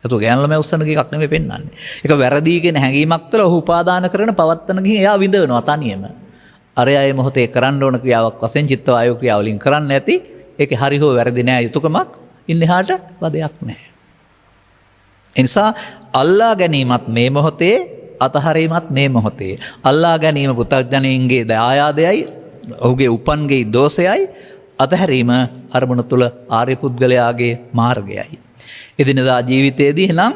ඒක ගෑන් ළමයි උස්සන්න කීයක් නෙමෙයි පෙන්වන්නේ. ඒක වැරදි කියන හැඟීමක් තුළ ඔහු උපාදාන කරන පවත්තන ගිහින් එයා විඳවනවා තනියම. අරයා මේ මොහොතේ කරන්න ඕන ක්‍රියාවක් වශයෙන් චිත්ත වායු ක්‍රියාවලින් කරන්න නැති ඒකේ හරි හෝ වැරදි නෑ යුතුයකමක් ඉන්නහාට වදයක් නැහැ. ඒ නිසා අල්ලා ගැනීමත් මේ මොහොතේ අතහරීමත් මේ මොහොතේ. අල්ලා ගැනීම පුතග්ජනයින්ගේ දායාදයයි ඔහුගේ උපන්ගේ දෝෂයයි අතහැරීම අරමුණ තුළ ආර්ය පුද්ගලයාගේ මාර්ගයයි. එදිනදා ජීවිතයේදී නම්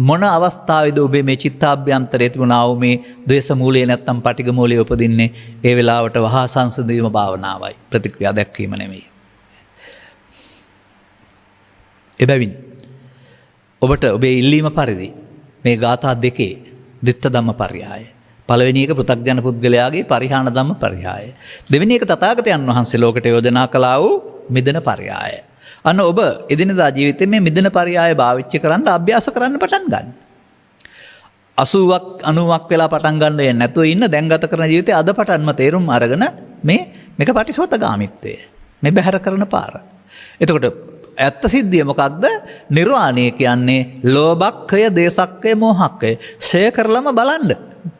මොන අවස්ථාවේද ඔබේ මේ චිත්තාභ්‍යන්තරයේ තිබුණා වූ මේ ද්වේෂ මූලයේ නැත්තම් පටිඝ මූලයේ උපදින්නේ ඒ වෙලාවට වහා සංසිඳීම භාවනාවයි ප්‍රතික්‍රියා දැක්වීම නෙමෙයි. එබැවින් ඔබට ඔබේ ඉල්ලීම පරිදි මේ ගාථා දෙකේ ditta ධම්ම පරයය. පළවෙනි එක පෘථග්ජන පුද්ගලයාගේ පරිහාන ධම්ම පරයය. දෙවෙනි එක තථාගතයන් වහන්සේ ලෝකයට යෝජනා කළා වූ මිදන පරයය. අන්න ඔබ එදිනදා ජීවිතේ මේ මිදන පරයය භාවිත කරන්න අභ්‍යාස කරන්න පටන් ගන්න. 80ක් 90ක් වෙලා පටන් ගන්න දෙන්නේ නැතුව ඉන්න දැන් ගත කරන ජීවිතේ අද පටන්ම තේරුම් අරගෙන මේක පටිසෝතගාමිත්වය. මේ බැහැර කරන පාර. එතකොට ඇත්ත සිද්ධිය මොකක්ද? නිර්වාණය කියන්නේ ලෝභක්ඛය, දේශක්ඛය, මෝහක්ඛය ෂය කරලම බලන්න.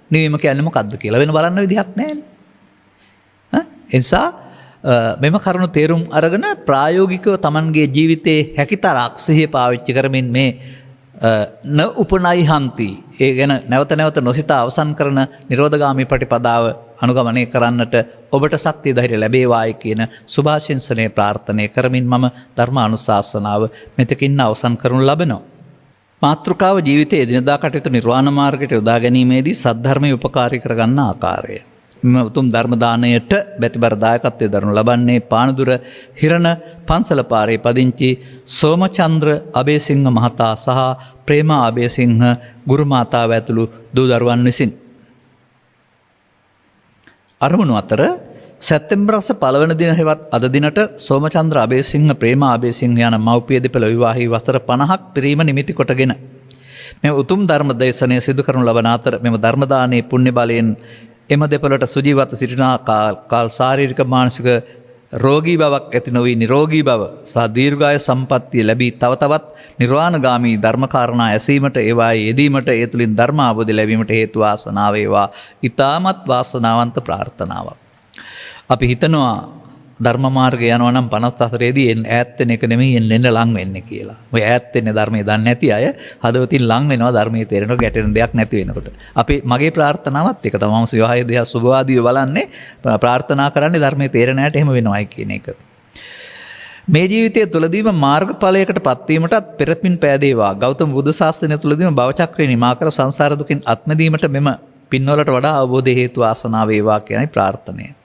නිවීම කියන්නේ මොකක්ද කියලා වෙන බලන්න විදිහක් නැහැ. ඒ නිසා මෙම කරුණු තේරුම් අරගෙන ප්‍රායෝගිකව Tamanගේ ජීවිතයේ හැකිතරක් සිහිය පාවිච්චි කරමින් මේ න උපනයි හන්ති ඒ ගැන නැවත නැවත නොසිතා අවසන් කරන නිරෝධගාමී ප්‍රතිපදාව අනුගමනය කරන්නට ඔබට ශක්තිය ධෛර්ය ලැබේවායි කියන සුභාශිංසනයේ ප්‍රාර්ථනා කරමින් මම ධර්මානුශාසනාව මෙතකින් අවසන් කරනු ලබනවා. මාතෘකාව ජීවිතයේ එදිනදා කටයුතු නිර්වාණ මාර්ගයට යොදා ගැනීමේදී සද්ධර්මයේ උපකාරී කරගන්න ආකාරය. මෙම උතුම් ධර්ම දානයට බැතිබර දායකත්වයේ දරනු ලබන්නේ පානදුර හිරණ පන්සල පාරේ පදිංචි සෝමචන්ද්‍ර අබේසිංහ මහතා සහ ප්‍රේමා අබේසිංහ ගුරු මාතාව ඇතුළු දූ දරුවන් විසින්. අරමුණු අතර සැප්තැම්බර් මාස 1 වෙනි දින හෙවත් අද දිනට සෝමචන්ද්‍ර අබේසිංහ ප්‍රේමා අබේසිංහ යන මව්පිය දෙපළ විවාහී වසර 50ක් පිරීම නිමිති කොටගෙන මේ උතුම් ධර්ම දේශනය සිදු කරනු ලබන අතර මෙම ධර්ම දානයේ පුණ්‍ය බලයෙන් එම දෙපළට සුජීවත්ව සිටින කාල ශාරීරික මානසික රෝගී බවක් ඇති නොවී නිරෝගී බව සහ දීර්ඝායු සම්පන්නිය ලැබී තව තවත් නිර්වාණගාමී ධර්මකාරණා ඇසීමට ඒවායේ යෙදීමට ඒ තුළින් ධර්ම අවබෝධය ලැබීමට හේතු වාසනාව වේවා. ඊ타මත් වාසනාවන්ත ප්‍රාර්ථනාවක්. අපි හිතනවා ධර්ම මාර්ගය යනවා නම් 54 දී ඈත් වෙන එක නෙමෙයි එන්න ලං වෙන්නේ කියලා. ඔය ඈත් වෙන්නේ ධර්මයේ දන්නේ නැති අය හදවතින් ලං වෙනවා ධර්මයේ තේරෙනකොට ගැටෙන දෙයක් නැති වෙනකොට. මගේ ප්‍රාර්ථනාවත් ඒක තමයි. මම විවාහය දෙහ සුභවාදීව බලන්නේ ප්‍රාර්ථනා කරන්නේ ධර්මයේ තේරෙන ඇයට එහෙම වෙනවයි කියන එක. මේ ජීවිතය තුළදීම මාර්ගඵලයකට පත්වීමටත් පෙරත්මින් පෑදේවා. ගෞතම බුදු සාසනය තුළදීම භවචක්‍රය නිමා කර සංසාර දුකින් අත්මිදීමට මෙම පින්වලට වඩා අවබෝධ හේතු ආසනාව වේවා කියනයි ප්‍රාර්ථනය.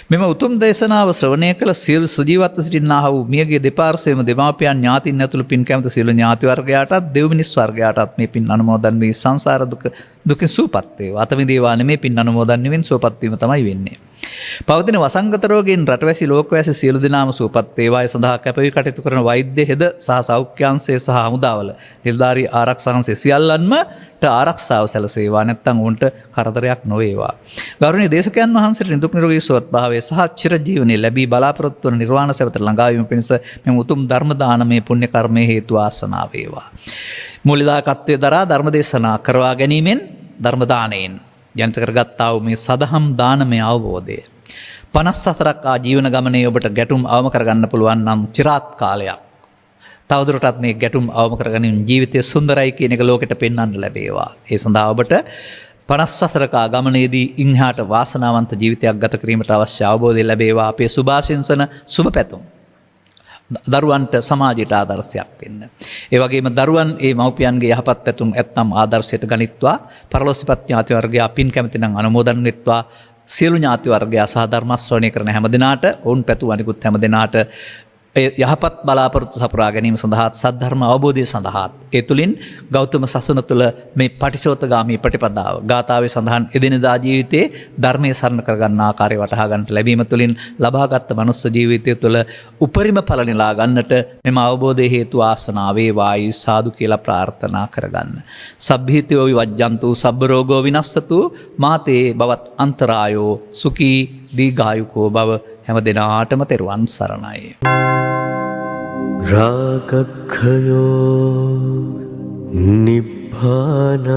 මෙම උතුම් දේශනාව ශ්‍රවණය කළ සියලු සුජීවත්ව සිටින්නා වූ මියගේ දෙපාර්ශ්වයේම දෙමාපියන් ඥාතින් ඇතුළු පින් කැමති සියලු ඥාති වර්ගයාටත් දෙව් මිනිස් වර්ගයාටත් මේ පින් අනුමෝදන් වී සංසාර දුකින් සුවපත් වේවා. අතමිදේවා නෙමේ පින් අනුමෝදන් වෙමින් සුවපත් වීම තමයි වෙන්නේ. පවතින වසංගත රෝගීන් රටවැසි ලෝකවැසි සියලු දෙනාම සුවපත් වේවායි සඳහා කැපවී කටයුතු කරන වෛද්‍ය හෙද සහ සෞඛ්‍යාංශය සහ හමුදාවල නිලධාරී ආරක්ෂාංශය සියල්ලන්ම ආරක්ෂාව සැලසේවා. නැත්නම් උන්ට කරදරයක් නොවේවා. ගෞරවනීය දේශකයන් වහන්සේට නිදුක් නිරෝගී සුවපත් භාවය සහ චිරජීවනයේ ලැබී බලාපොරොත්තු වන නිර්වාණ සැපත ළඟා වීම පිණිස මෙම උතුම් ධර්ම දානමය පුණ්‍ය කර්මයේ හේතු ආසනාව වේවා. මූලිකාකත්වයේ දරා ධර්ම දේශනා කරවා ගැනීමෙන් ධර්ම දානයෙන් ජනිත කරගත්තා වූ මේ සදහම් දානමය අවබෝධය 54ක් ආජීවන ගමනේ ඔබට ගැටුම් අවම කරගන්න පුළුවන් නම් চিරාත් කාලයක් තවදුරටත් මේ ගැටුම් අවම කරගනිමින් ජීවිතය සුන්දරයි කියන එක ලෝකෙට පෙන්වන්න ලැබේවා. ඒ සඳහා ඔබට 54ක ගමනේදී ඉන්හාට වාසනාවන්ත ජීවිතයක් ගත කිරීමට අවශ්‍ය අවබෝධය ලැබේවා. අපේ සුභාශිංසන සුබ පැතුම් දරුවන්ට සමාජයට ආදර්ශයක් වෙන්න. ඒ වගේම දරුවන් ඒ මව්පියන්ගේ යහපත් පැතුම් ඇත්නම් ආදර්ශයට ගනිත්වා. පරලෝකීපත් ඥාති වර්ගයා පින් කැමති නම් අනුමෝදන් වෙත්වා. සියලු ඥාති වර්ගයා සහ ධර්ම ශ්‍රවණය කරන හැම දිනාට ඔවුන් පැතු අනිකුත් හැම දිනාට යහපත් බලාපොරොත්තු සපුරා ගැනීම සඳහාත් සද්ධර්ම අවබෝධය සඳහාත් ඒ තුළින් ගෞතම සසුන තුළ මේ පටිචෝතගාමී ප්‍රතිපදාව ගාථාවේ සඳහන් එදිනෙදා ජීවිතයේ ධර්මයේ සරණ කරගන්න ආකාරය වටහා ගන්නට ලැබීම තුළින් ලබාගත් මනුස්ස ජීවිතය තුළ උපරිම ඵල නෙලා ගන්නට මෙම අවබෝධය හේතු ආසනාව වේවායි සාදු කියලා ප්‍රාර්ථනා කරගන්න. සබ්බීතයෝ විවජ්ජන්තු සබ්බ රෝගෝ විනස්සතු මාතේ බවත් අන්තරායෝ සුඛී දීඝායුකෝ භව හැම දිනාටම තෙරුවන් සරණයි. රාගක්ඛයෝ නිබ්බානං